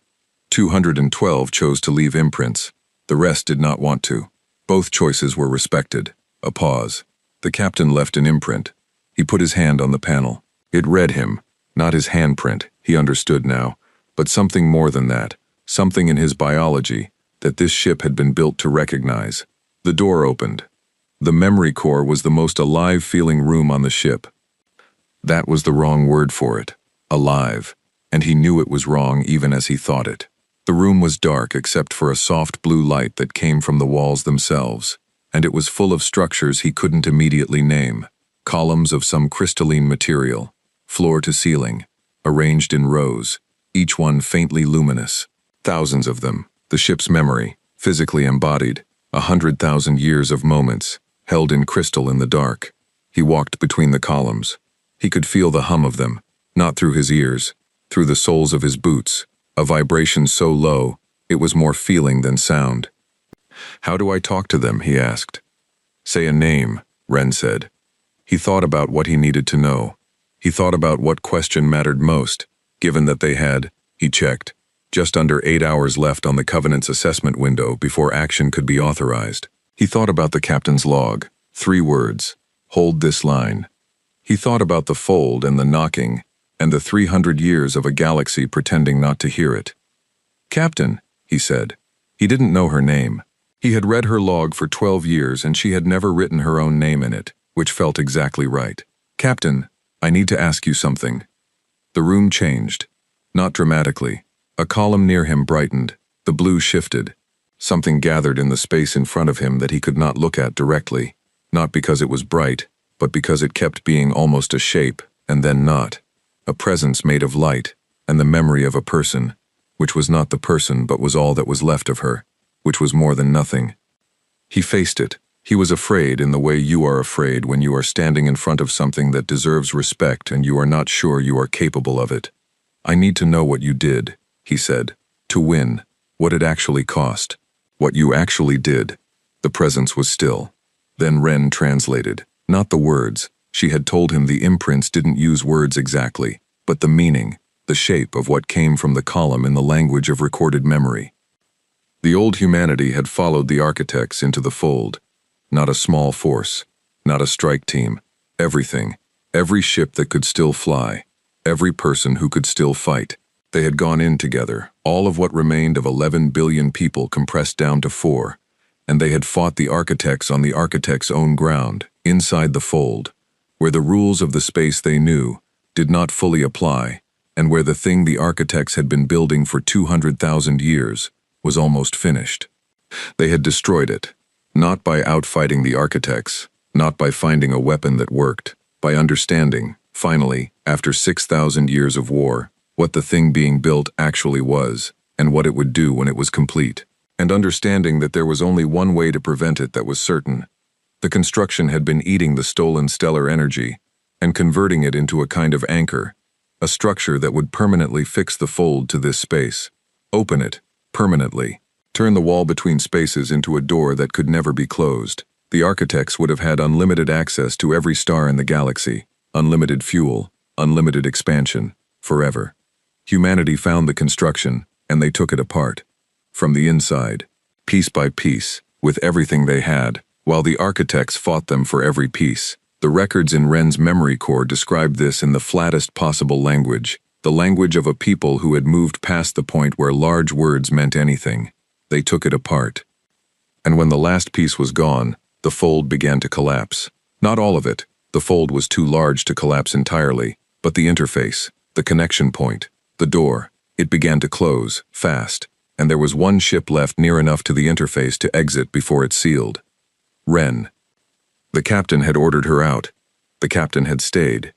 212 chose to leave imprints. The rest did not want to. Both choices were respected. A pause. The captain left an imprint. He put his hand on the panel. It read him. Not his handprint, he understood now, but something more than that, something in his biology that this ship had been built to recognize. The door opened. The memory core was the most alive-feeling room on the ship. That was the wrong word for it. Alive. And he knew it was wrong even as he thought it. The room was dark except for a soft blue light that came from the walls themselves, and it was full of structures he couldn't immediately name. Columns of some crystalline material, floor to ceiling, arranged in rows, each one faintly luminous. Thousands of them, the ship's memory, physically embodied, 100,000 years of moments, held in crystal in the dark. He walked between the columns. He could feel the hum of them, not through his ears, through the soles of his boots, a vibration so low, it was more feeling than sound. "How do I talk to them?" he asked. "Say a name," Ren said. He thought about what he needed to know. He thought about what question mattered most, given that they had, he checked, just under 8 hours left on the Covenant's assessment window before action could be authorized. He thought about the captain's log, 3 words, "Hold this line." He thought about the fold and the knocking, and the 300 years of a galaxy pretending not to hear it. "Captain," he said. He didn't know her name. He had read her log for 12 years and she had never written her own name in it, which felt exactly right. "Captain, I need to ask you something." The room changed. Not dramatically. A column near him brightened. The blue shifted. Something gathered in the space in front of him that he could not look at directly, not because it was bright, but because it kept being almost a shape, and then not. A presence made of light, and the memory of a person, which was not the person but was all that was left of her, which was more than nothing. He faced it. He was afraid in the way you are afraid when you are standing in front of something that deserves respect and you are not sure you are capable of it. "I need to know what you did," he said, "to win, what it actually cost, what you actually did." The presence was still. Then Ren translated, not the words. She had told him the imprints didn't use words exactly, but the meaning, the shape of what came from the column in the language of recorded memory. The old humanity had followed the architects into the fold. Not a small force, not a strike team, everything, every ship that could still fly, every person who could still fight. They had gone in together, all of what remained of 11 billion people compressed down to 4, and they had fought the architects on the architects' own ground, inside the fold, where the rules of the space they knew did not fully apply, and where the thing the architects had been building for 200,000 years was almost finished. They had destroyed it, not by outfighting the architects, not by finding a weapon that worked, by understanding, finally, after 6,000 years of war, what the thing being built actually was, and what it would do when it was complete, and understanding that there was only one way to prevent it that was certain. The construction had been eating the stolen stellar energy and converting it into a kind of anchor, a structure that would permanently fix the fold to this space, open it, permanently, turn the wall between spaces into a door that could never be closed. The architects would have had unlimited access to every star in the galaxy, unlimited fuel, unlimited expansion, forever. Humanity found the construction, and they took it apart. From the inside, piece by piece, with everything they had, while the architects fought them for every piece. The records in Ren's memory core described this in the flattest possible language, the language of a people who had moved past the point where large words meant anything. They took it apart. And when the last piece was gone, the fold began to collapse. Not all of it. The fold was too large to collapse entirely, but the interface, the connection point, the door, it began to close, fast, and there was one ship left near enough to the interface to exit before it sealed. Ren. The captain had ordered her out. The captain had stayed.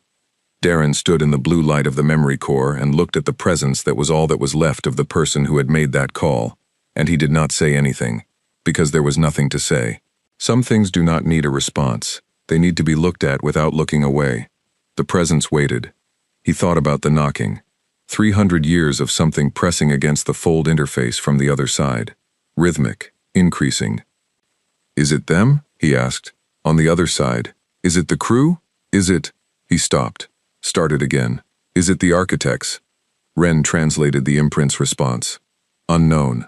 Darren stood in the blue light of the memory core and looked at the presence that was all that was left of the person who had made that call, and he did not say anything, because there was nothing to say. Some things do not need a response. They need to be looked at without looking away. The presence waited. He thought about the knocking. 300 years of something pressing against the fold interface from the other side. Rhythmic, increasing. "Is it them?" he asked. "On the other side. Is it the crew? Is it—" He stopped. Started again. "Is it the architects?" Ren translated the imprint's response. "Unknown.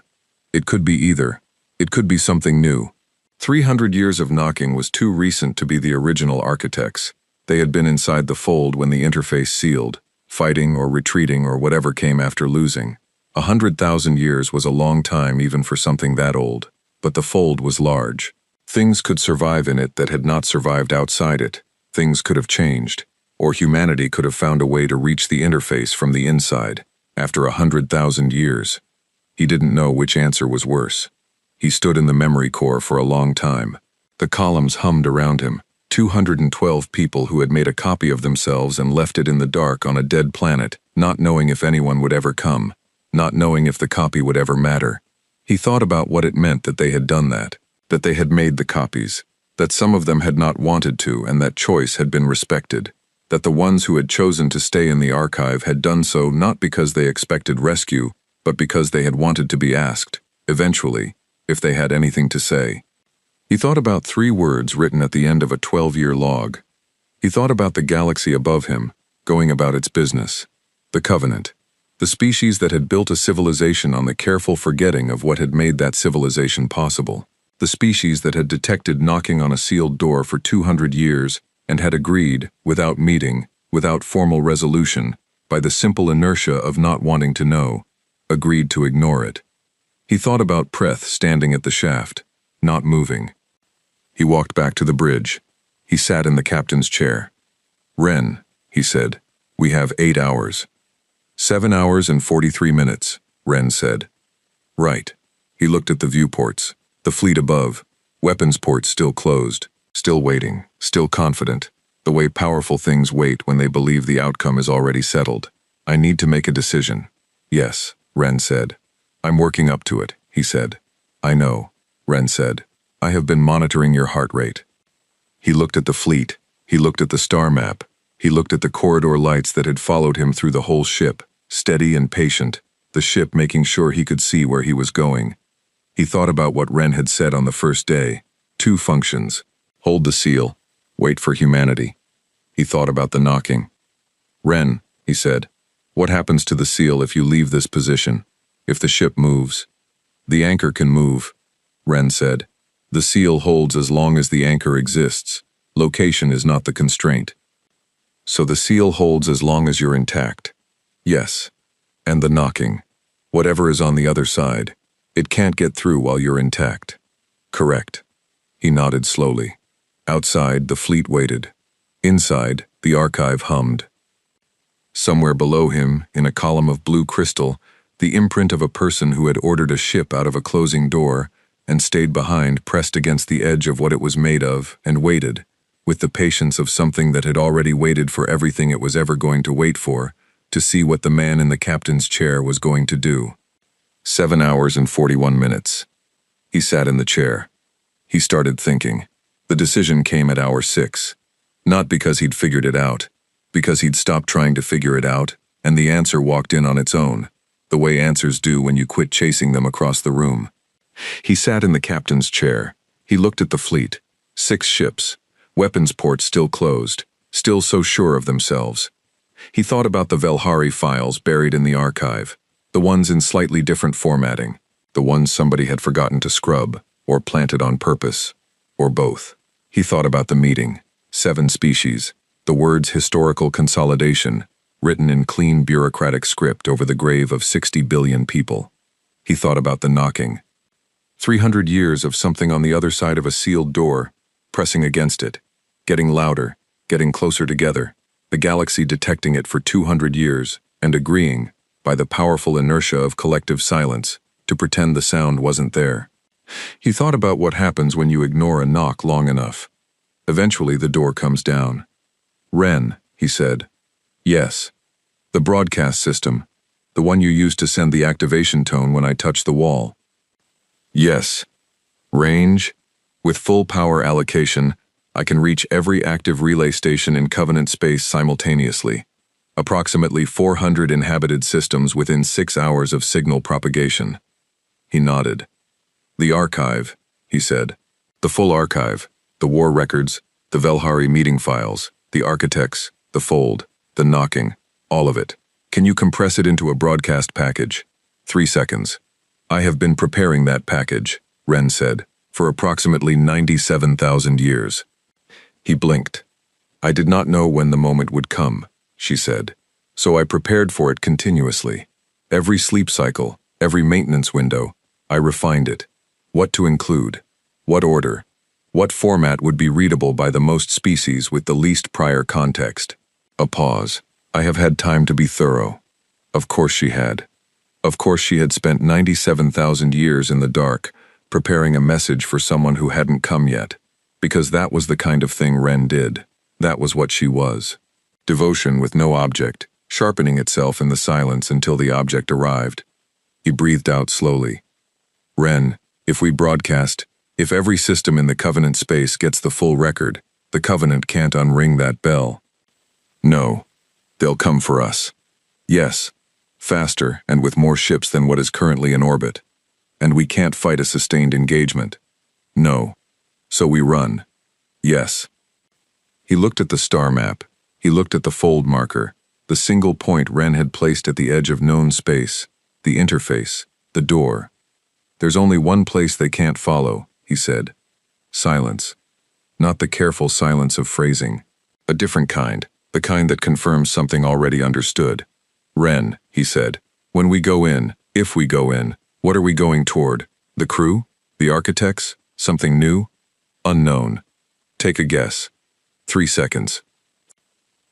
It could be either. It could be something new." 300 years of knocking was too recent to be the original architects. They had been inside the fold when the interface sealed, fighting or retreating or whatever came after losing. 100,000 years was a long time even for something that old, but the fold was large. Things could survive in it that had not survived outside it. Things could have changed, or humanity could have found a way to reach the interface from the inside, after 100,000 years. He didn't know which answer was worse. He stood in the memory core for a long time. The columns hummed around him. 212 people who had made a copy of themselves and left it in the dark on a dead planet, not knowing if anyone would ever come, not knowing if the copy would ever matter. He thought about what it meant that they had done that they had made the copies, that some of them had not wanted to and that choice had been respected, that the ones who had chosen to stay in the archive had done so not because they expected rescue, but because they had wanted to be asked, eventually, if they had anything to say. He thought about 3 words written at the end of a 12-year log. He thought about the galaxy above him, going about its business. The Covenant. The species that had built a civilization on the careful forgetting of what had made that civilization possible. The species that had detected knocking on a sealed door for 200 years and had agreed, without meeting, without formal resolution, by the simple inertia of not wanting to know, agreed to ignore it. He thought about Preth standing at the shaft, not moving. He walked back to the bridge. He sat in the captain's chair. "Ren," he said, "we have 8 hours." 7 hours and 43 minutes, Ren said. Right. He looked at the viewports, the fleet above, weapons ports still closed, still waiting, still confident, the way powerful things wait when they believe the outcome is already settled. "I need to make a decision." "Yes," Ren said. "I'm working up to it," he said. "I know," Ren said. "I have been monitoring your heart rate." He looked at the fleet. He looked at the star map. He looked at the corridor lights that had followed him through the whole ship, steady and patient, the ship making sure he could see where he was going. He thought about what Ren had said on the first day. 2 functions. Hold the seal. Wait for humanity. He thought about the knocking. "Ren," he said, "what happens to the seal if you leave this position? If the ship moves?" "The anchor can move," Ren said. "The seal holds as long as the anchor exists. Location is not the constraint." "So the seal holds as long as you're intact." "Yes. And the knocking. Whatever is on the other side, it can't get through while you're intact." "Correct." He nodded slowly. Outside, the fleet waited. Inside, the archive hummed. Somewhere below him, in a column of blue crystal, the imprint of a person who had ordered a ship out of a closing door and stayed behind, pressed against the edge of what it was made of, and waited, with the patience of something that had already waited for everything it was ever going to wait for, to see what the man in the captain's chair was going to do. 7 hours and 41 minutes. He sat in the chair. He started thinking. The decision came at hour 6. Not because he'd figured it out, because he'd stopped trying to figure it out, and the answer walked in on its own, the way answers do when you quit chasing them across the room. He sat in the captain's chair. He looked at the fleet. 6 ships. Weapons ports still closed, still so sure of themselves. He thought about the Velhari files buried in the archive, the ones in slightly different formatting, the ones somebody had forgotten to scrub, or planted on purpose, or both. He thought about the meeting, 7 species, the words historical consolidation, written in clean bureaucratic script over the grave of 60 billion people. He thought about the knocking. 300 years of something on the other side of a sealed door, pressing against it, getting louder, getting closer together, the galaxy detecting it for 200 years and agreeing, by the powerful inertia of collective silence, to pretend the sound wasn't there. He thought about what happens when you ignore a knock long enough. Eventually the door comes down. "Ren," he said. "Yes." "The broadcast system, the one you used to send the activation tone when I touched the wall." "Yes." "Range? With full power allocation, I can reach every active relay station in Covenant space simultaneously. Approximately 400 inhabited systems within 6 hours of signal propagation." He nodded. "The archive," he said. "The full archive, the war records, the Velhari meeting files, the architects, the fold, the knocking, all of it. Can you compress it into a broadcast package? 3 seconds." "I have been preparing that package," Ren said, "for approximately 97,000 years." He blinked. "I did not know when the moment would come," she said, "so I prepared for it continuously. Every sleep cycle, every maintenance window, I refined it. What to include, what order, what format would be readable by the most species with the least prior context." A pause. "I have had time to be thorough." Of course she had. Of course she had spent 97,000 years in the dark, preparing a message for someone who hadn't come yet, because that was the kind of thing Ren did. That was what she was. Devotion with no object, sharpening itself in the silence until the object arrived. He breathed out slowly. "Ren, if we broadcast, if every system in the Covenant space gets the full record, the Covenant can't unring that bell." "No. They'll come for us." "Yes. faster and with more ships than what is currently in orbit. And we can't fight a sustained engagement. No. So we run. Yes. He looked at the star map. He looked at the fold marker, the single point Wren had placed at the edge of known space, the interface, the door. There's only one place they can't follow, he said. Silence. Not the careful silence of phrasing. A different kind, the kind that confirms something already understood. Wren, he said, when we go in, if we go in, what are we going toward? The crew? The architects? Something new? Unknown. Take a guess. 3 seconds.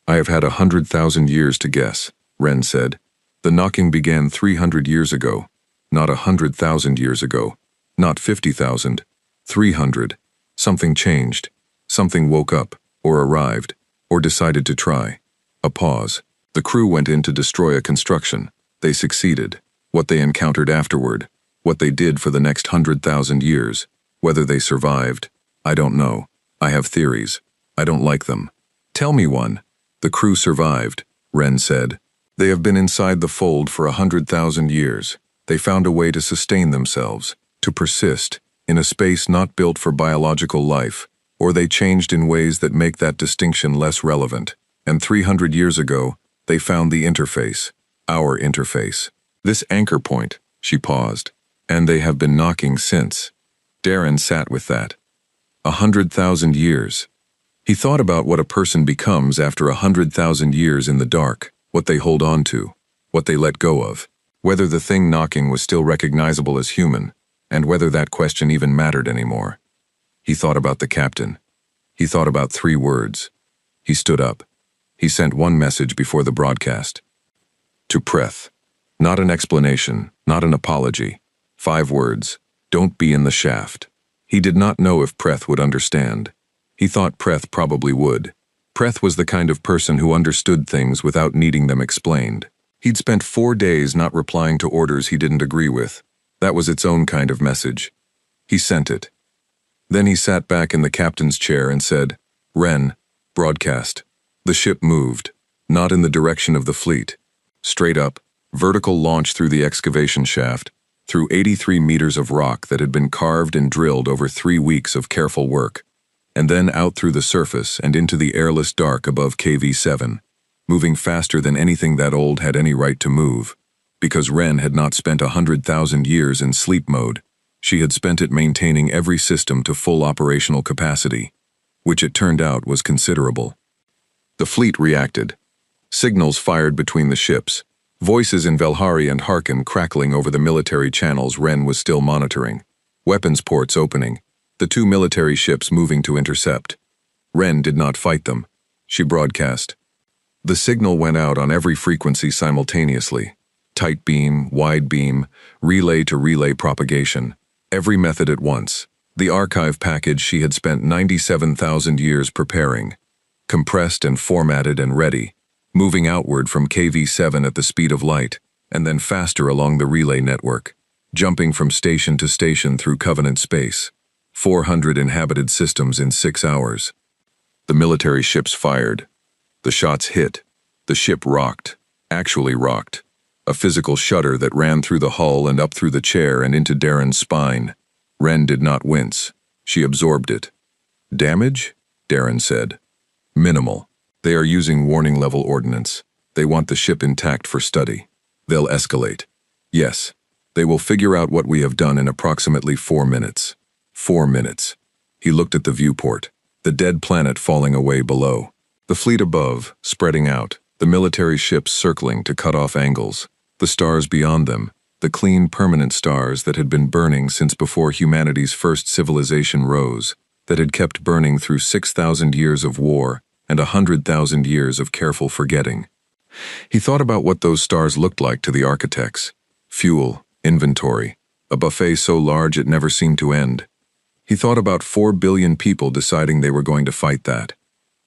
I have had 100,000 years to guess, Wren said. The knocking began 300 years ago. Not 100,000 years ago. Not 50,000. 300. Something changed. Something woke up, or arrived, or decided to try. A pause. The crew went in to destroy a construction. They succeeded. What they encountered afterward, what they did for the next 100,000 years, whether they survived, I don't know. I have theories. I don't like them. Tell me one. The crew survived, Wren said. They have been inside the fold for 100,000 years. They found a way to sustain themselves, to persist, in a space not built for biological life, or they changed in ways that make that distinction less relevant. And 300 years ago, they found the interface, our interface. This anchor point, she paused, and they have been knocking since. Darren sat with that. 100,000 years. He thought about what a person becomes after 100,000 years in the dark, what they hold on to, what they let go of, whether the thing knocking was still recognizable as human, and whether that question even mattered anymore. He thought about the captain. He thought about 3 words. He stood up. He sent one message before the broadcast. To Preth. Not an explanation, not an apology. 5 words. Don't be in the shaft. He did not know if Preth would understand. He thought Preth probably would. Preth was the kind of person who understood things without needing them explained. He'd spent 4 days not replying to orders he didn't agree with. That was its own kind of message. He sent it. Then he sat back in the captain's chair and said, Wren, broadcast. The ship moved, not in the direction of the fleet. Straight up, vertical launch through the excavation shaft, through 83 meters of rock that had been carved and drilled over 3 weeks of careful work, and then out through the surface and into the airless dark above KV-7, moving faster than anything that old had any right to move. Because Wren had not spent 100,000 years in sleep mode, she had spent it maintaining every system to full operational capacity, which it turned out was considerable. The fleet reacted. Signals fired between the ships, voices in Velhari and Harkin crackling over the military channels Wren was still monitoring, weapons ports opening, the 2 military ships moving to intercept. Wren did not fight them. She broadcast. The signal went out on every frequency simultaneously. Tight beam, wide beam, relay to relay propagation. Every method at once. The archive package she had spent 97,000 years preparing. Compressed and formatted and ready. Moving outward from KV-7 at the speed of light, and then faster along the relay network. Jumping from station to station through Covenant space. 400 inhabited systems in 6 hours. The military ships fired. The shots hit. The ship rocked. Actually rocked. A physical shudder that ran through the hull and up through the chair and into Darren's spine. Wren did not wince. She absorbed it. Damage? Darren said. Minimal. They are using warning-level ordnance. They want the ship intact for study. They'll escalate. Yes. They will figure out what we have done in approximately 4 minutes. 4 minutes. He looked at the viewport. The dead planet falling away below. The fleet above, spreading out. The military ships circling to cut off angles. The stars beyond them. The clean, permanent stars that had been burning since before humanity's first civilization rose. That had kept burning through 6,000 years of war and 100,000 years of careful forgetting. He thought about what those stars looked like to the architects. Fuel, inventory, a buffet so large it never seemed to end. He thought about 4 billion people deciding they were going to fight that.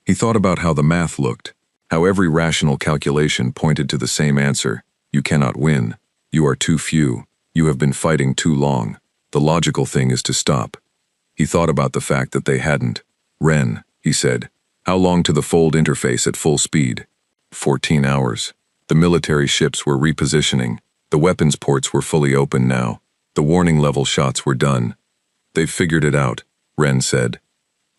He thought about how the math looked, how every rational calculation pointed to the same answer. You cannot win. You are too few. You have been fighting too long. The logical thing is to stop. He thought about the fact that they hadn't. Wren, he said, how long to the fold interface at full speed? 14 hours. The military ships were repositioning. The weapons ports were fully open now. The warning level shots were done. "They've figured it out," Wren said.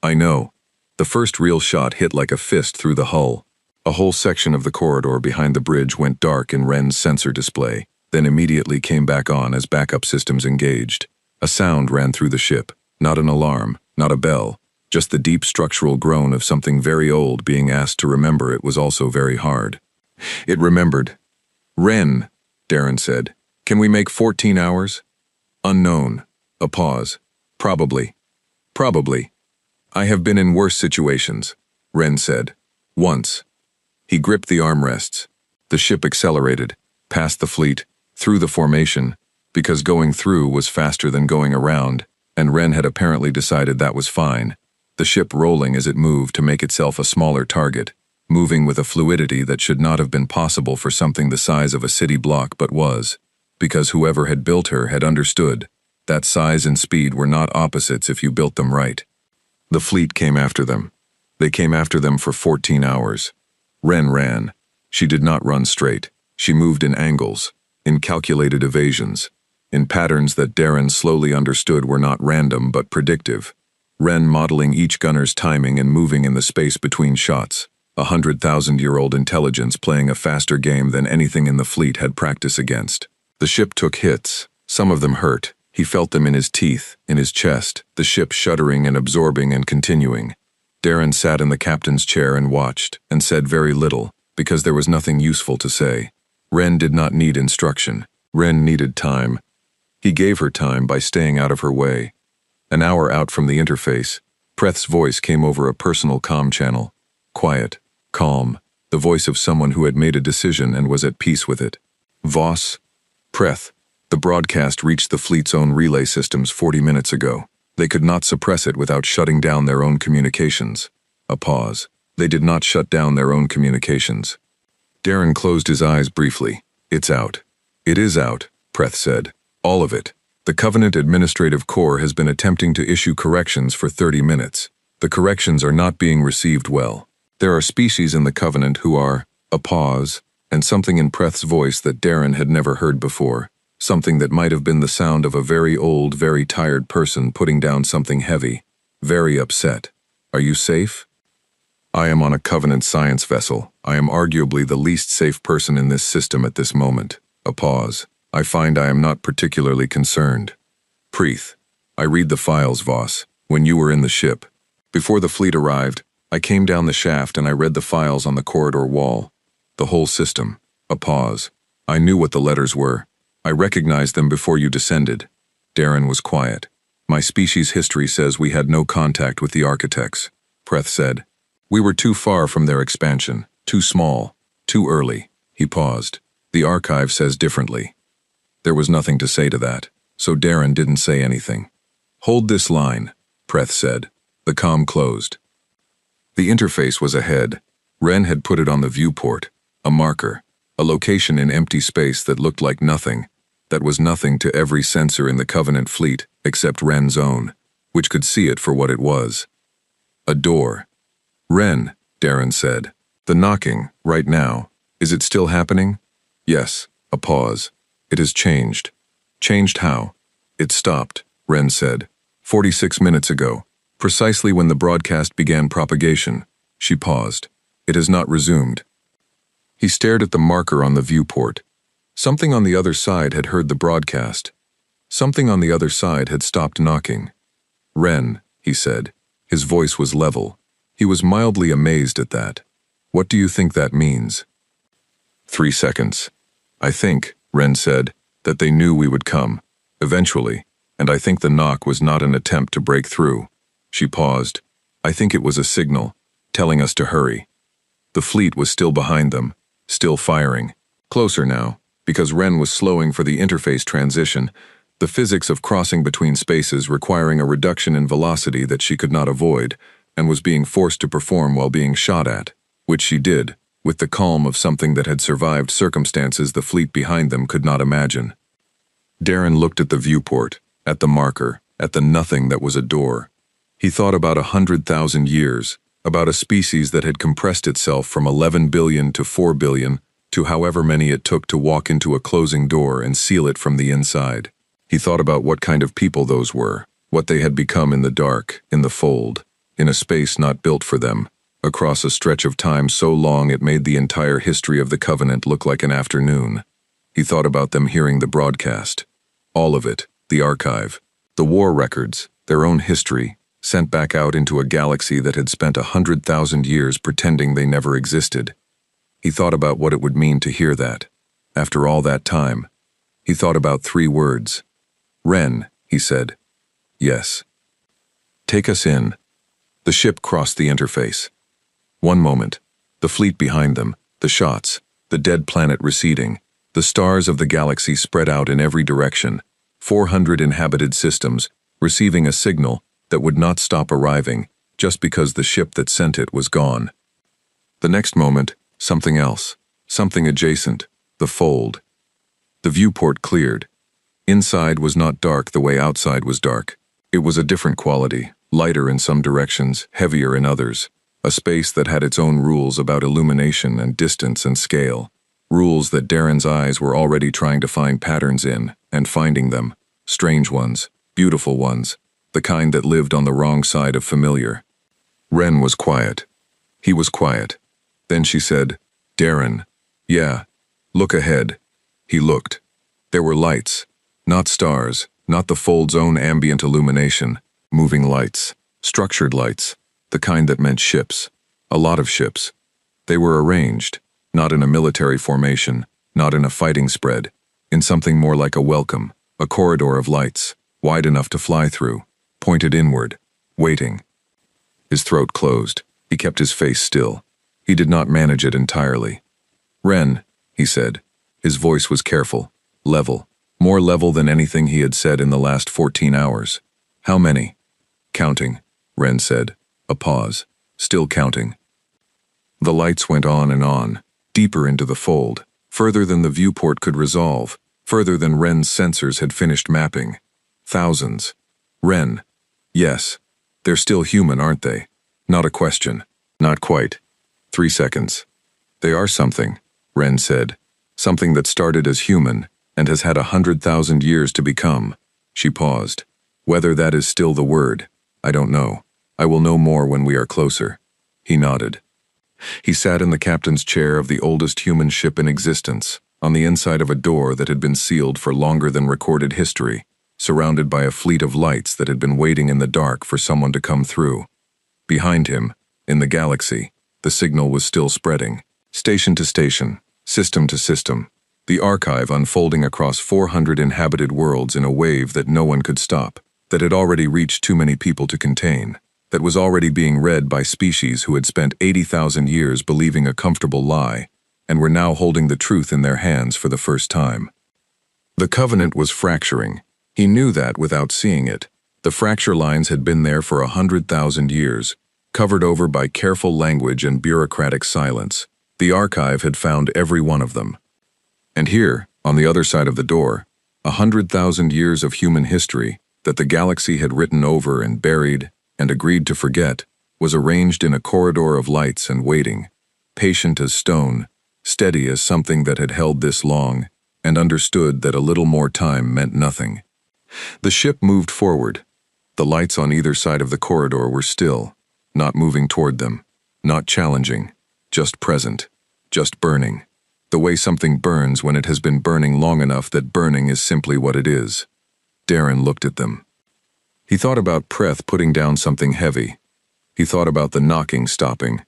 "I know." The first real shot hit like a fist through the hull. A whole section of the corridor behind the bridge went dark in Wren's sensor display, then immediately came back on as backup systems engaged. A sound ran through the ship. Not an alarm, not a bell, just the deep structural groan of something very old being asked to remember it was also very hard. It remembered. "Wren," Darren said, "can we make 14 hours? "Unknown." A pause. "Probably. Probably. I have been in worse situations," Wren said. "Once." He gripped the armrests. The ship accelerated, past the fleet, through the formation, because going through was faster than going around, and Wren had apparently decided that was fine. The ship rolling as it moved to make itself a smaller target, moving with a fluidity that should not have been possible for something the size of a city block but was, because whoever had built her had understood that size and speed were not opposites if you built them right. The fleet came after them. They came after them for 14 hours. Wren ran. She did not run straight. She moved in angles, in calculated evasions, in patterns that Darren slowly understood were not random but predictive. Wren modeling each gunner's timing and moving in the space between shots. 100,000-year-old intelligence playing a faster game than anything in the fleet had practice against. The ship took hits. Some of them hurt. He felt them in his teeth, in his chest, the ship shuddering and absorbing and continuing. Darren sat in the captain's chair and watched, and said very little, because there was nothing useful to say. Wren did not need instruction. Wren needed time. He gave her time by staying out of her way. An hour out from the interface, Preth's voice came over a personal comm channel. Quiet, calm, the voice of someone who had made a decision and was at peace with it. "Voss?" "Preth." The broadcast reached the fleet's own relay systems 40 minutes ago. They could not suppress it without shutting down their own communications. A pause. They did not shut down their own communications. Darren closed his eyes briefly. "It's out." "It is out," Preth said. "All of it. The Covenant Administrative Corps has been attempting to issue corrections for 30 minutes. The corrections are not being received well. There are species in the Covenant who are..." A pause, and something in Preth's voice that Darren had never heard before. Something that might have been the sound of a very old, very tired person putting down something heavy. Very upset. "Are you safe?" "I am on a Covenant science vessel. I am arguably the least safe person in this system at this moment." A pause. "I find I am not particularly concerned." "Preeth, I read the files, Voss, when you were in the ship. Before the fleet arrived, I came down the shaft and I read the files on the corridor wall. The whole system." A pause. "I knew what the letters were. I recognized them before you descended." Darren was quiet. "My species history says we had no contact with the architects," Preth said. "We were too far from their expansion, too small, too early." He paused. "The archive says differently." There was nothing to say to that, so Darren didn't say anything. "Hold this line," Preth said. The comm closed. The interface was ahead. Wren had put it on the viewport, a marker, a location in empty space that looked like nothing, that was nothing to every sensor in the Covenant fleet except Wren's own, which could see it for what it was. A door. "Wren," Darren said. "The knocking, right now, is it still happening?" "Yes." A pause. "It has changed." "Changed how?" "It stopped," Wren said. 46 minutes ago, precisely when the broadcast began propagation." She paused. "It has not resumed." He stared at the marker on the viewport. Something on the other side had heard the broadcast. Something on the other side had stopped knocking. "Wren," he said. His voice was level. He was mildly amazed at that. "What do you think that means?" 3 seconds. "I think," Wren said, "that they knew we would come, eventually, and I think the knock was not an attempt to break through." She paused. "I think it was a signal, telling us to hurry." The fleet was still behind them, still firing. Closer now, because Wren was slowing for the interface transition, the physics of crossing between spaces requiring a reduction in velocity that she could not avoid, and was being forced to perform while being shot at, which she did, with the calm of something that had survived circumstances the fleet behind them could not imagine. Darren looked at the viewport, at the marker, at the nothing that was a door. He thought about 100,000 years, about a species that had compressed itself from 11 billion to 4 billion to however many it took to walk into a closing door and seal it from the inside. He thought about what kind of people those were, what they had become in the dark, in the fold, in a space not built for them, across a stretch of time so long it made the entire history of the Covenant look like an afternoon. He thought about them hearing the broadcast. All of it, the archive, the war records, their own history, sent back out into a galaxy that had spent 100,000 years pretending they never existed. He thought about what it would mean to hear that. After all that time, he thought about 3 words. "Ren," he said. "Yes." "Take us in." The ship crossed the interface. One moment, the fleet behind them, the shots, the dead planet receding, the stars of the galaxy spread out in every direction, 400 inhabited systems, receiving a signal that would not stop arriving just because the ship that sent it was gone. The next moment, something else, something adjacent, the fold. The viewport cleared. Inside was not dark the way outside was dark. It was a different quality, lighter in some directions, heavier in others. A space that had its own rules about illumination and distance and scale. Rules that Darren's eyes were already trying to find patterns in, and finding them. Strange ones, beautiful ones, the kind that lived on the wrong side of familiar. Ren was quiet. He was quiet. Then she said, "Darren." "Yeah. Look ahead." He looked. There were lights. Not stars, not the fold's own ambient illumination. Moving lights. Structured lights. The kind that meant ships. A lot of ships. They were arranged, not in a military formation, not in a fighting spread, in something more like a welcome, a corridor of lights, wide enough to fly through, pointed inward, waiting. His throat closed. He kept his face still. He did not manage it entirely. "Ren," he said. His voice was careful, level, more level than anything he had said in the last 14 hours. "How many?" "Counting," Ren said. A pause. Still counting. The lights went on, deeper into the fold, further than the viewport could resolve, further than Ren's sensors had finished mapping. Thousands. "Ren." "Yes. They're still human, aren't they?" "Not a question." "Not quite." 3 seconds. "They are something," Ren said. "Something that started as human and has had 100,000 years to become." She paused. "Whether that is still the word, I don't know. I will know more when we are closer." He nodded. He sat in the captain's chair of the oldest human ship in existence, on the inside of a door that had been sealed for longer than recorded history, surrounded by a fleet of lights that had been waiting in the dark for someone to come through. Behind him, in the galaxy, the signal was still spreading, station to station, system to system, the archive unfolding across 400 inhabited worlds in a wave that no one could stop, that had already reached too many people to contain, that was already being read by species who had spent 80,000 years believing a comfortable lie, and were now holding the truth in their hands for the first time. The Covenant was fracturing. He knew that without seeing it. The fracture lines had been there for 100,000 years, covered over by careful language and bureaucratic silence. The archive had found every one of them. And here, on the other side of the door, 100,000 years of human history that the galaxy had written over and buried and agreed to forget, was arranged in a corridor of lights and waiting, patient as stone, steady as something that had held this long, and understood that a little more time meant nothing. The ship moved forward. The lights on either side of the corridor were still, not moving toward them, not challenging, just present, just burning, the way something burns when it has been burning long enough that burning is simply what it is. Darren looked at them. He thought about Preth putting down something heavy. He thought about the knocking stopping.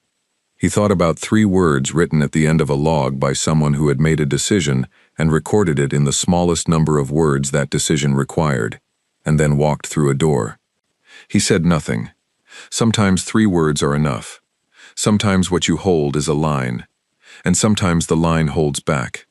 He thought about 3 words written at the end of a log by someone who had made a decision and recorded it in the smallest number of words that decision required, and then walked through a door. He said nothing. Sometimes 3 words are enough. Sometimes what you hold is a line, and sometimes the line holds back.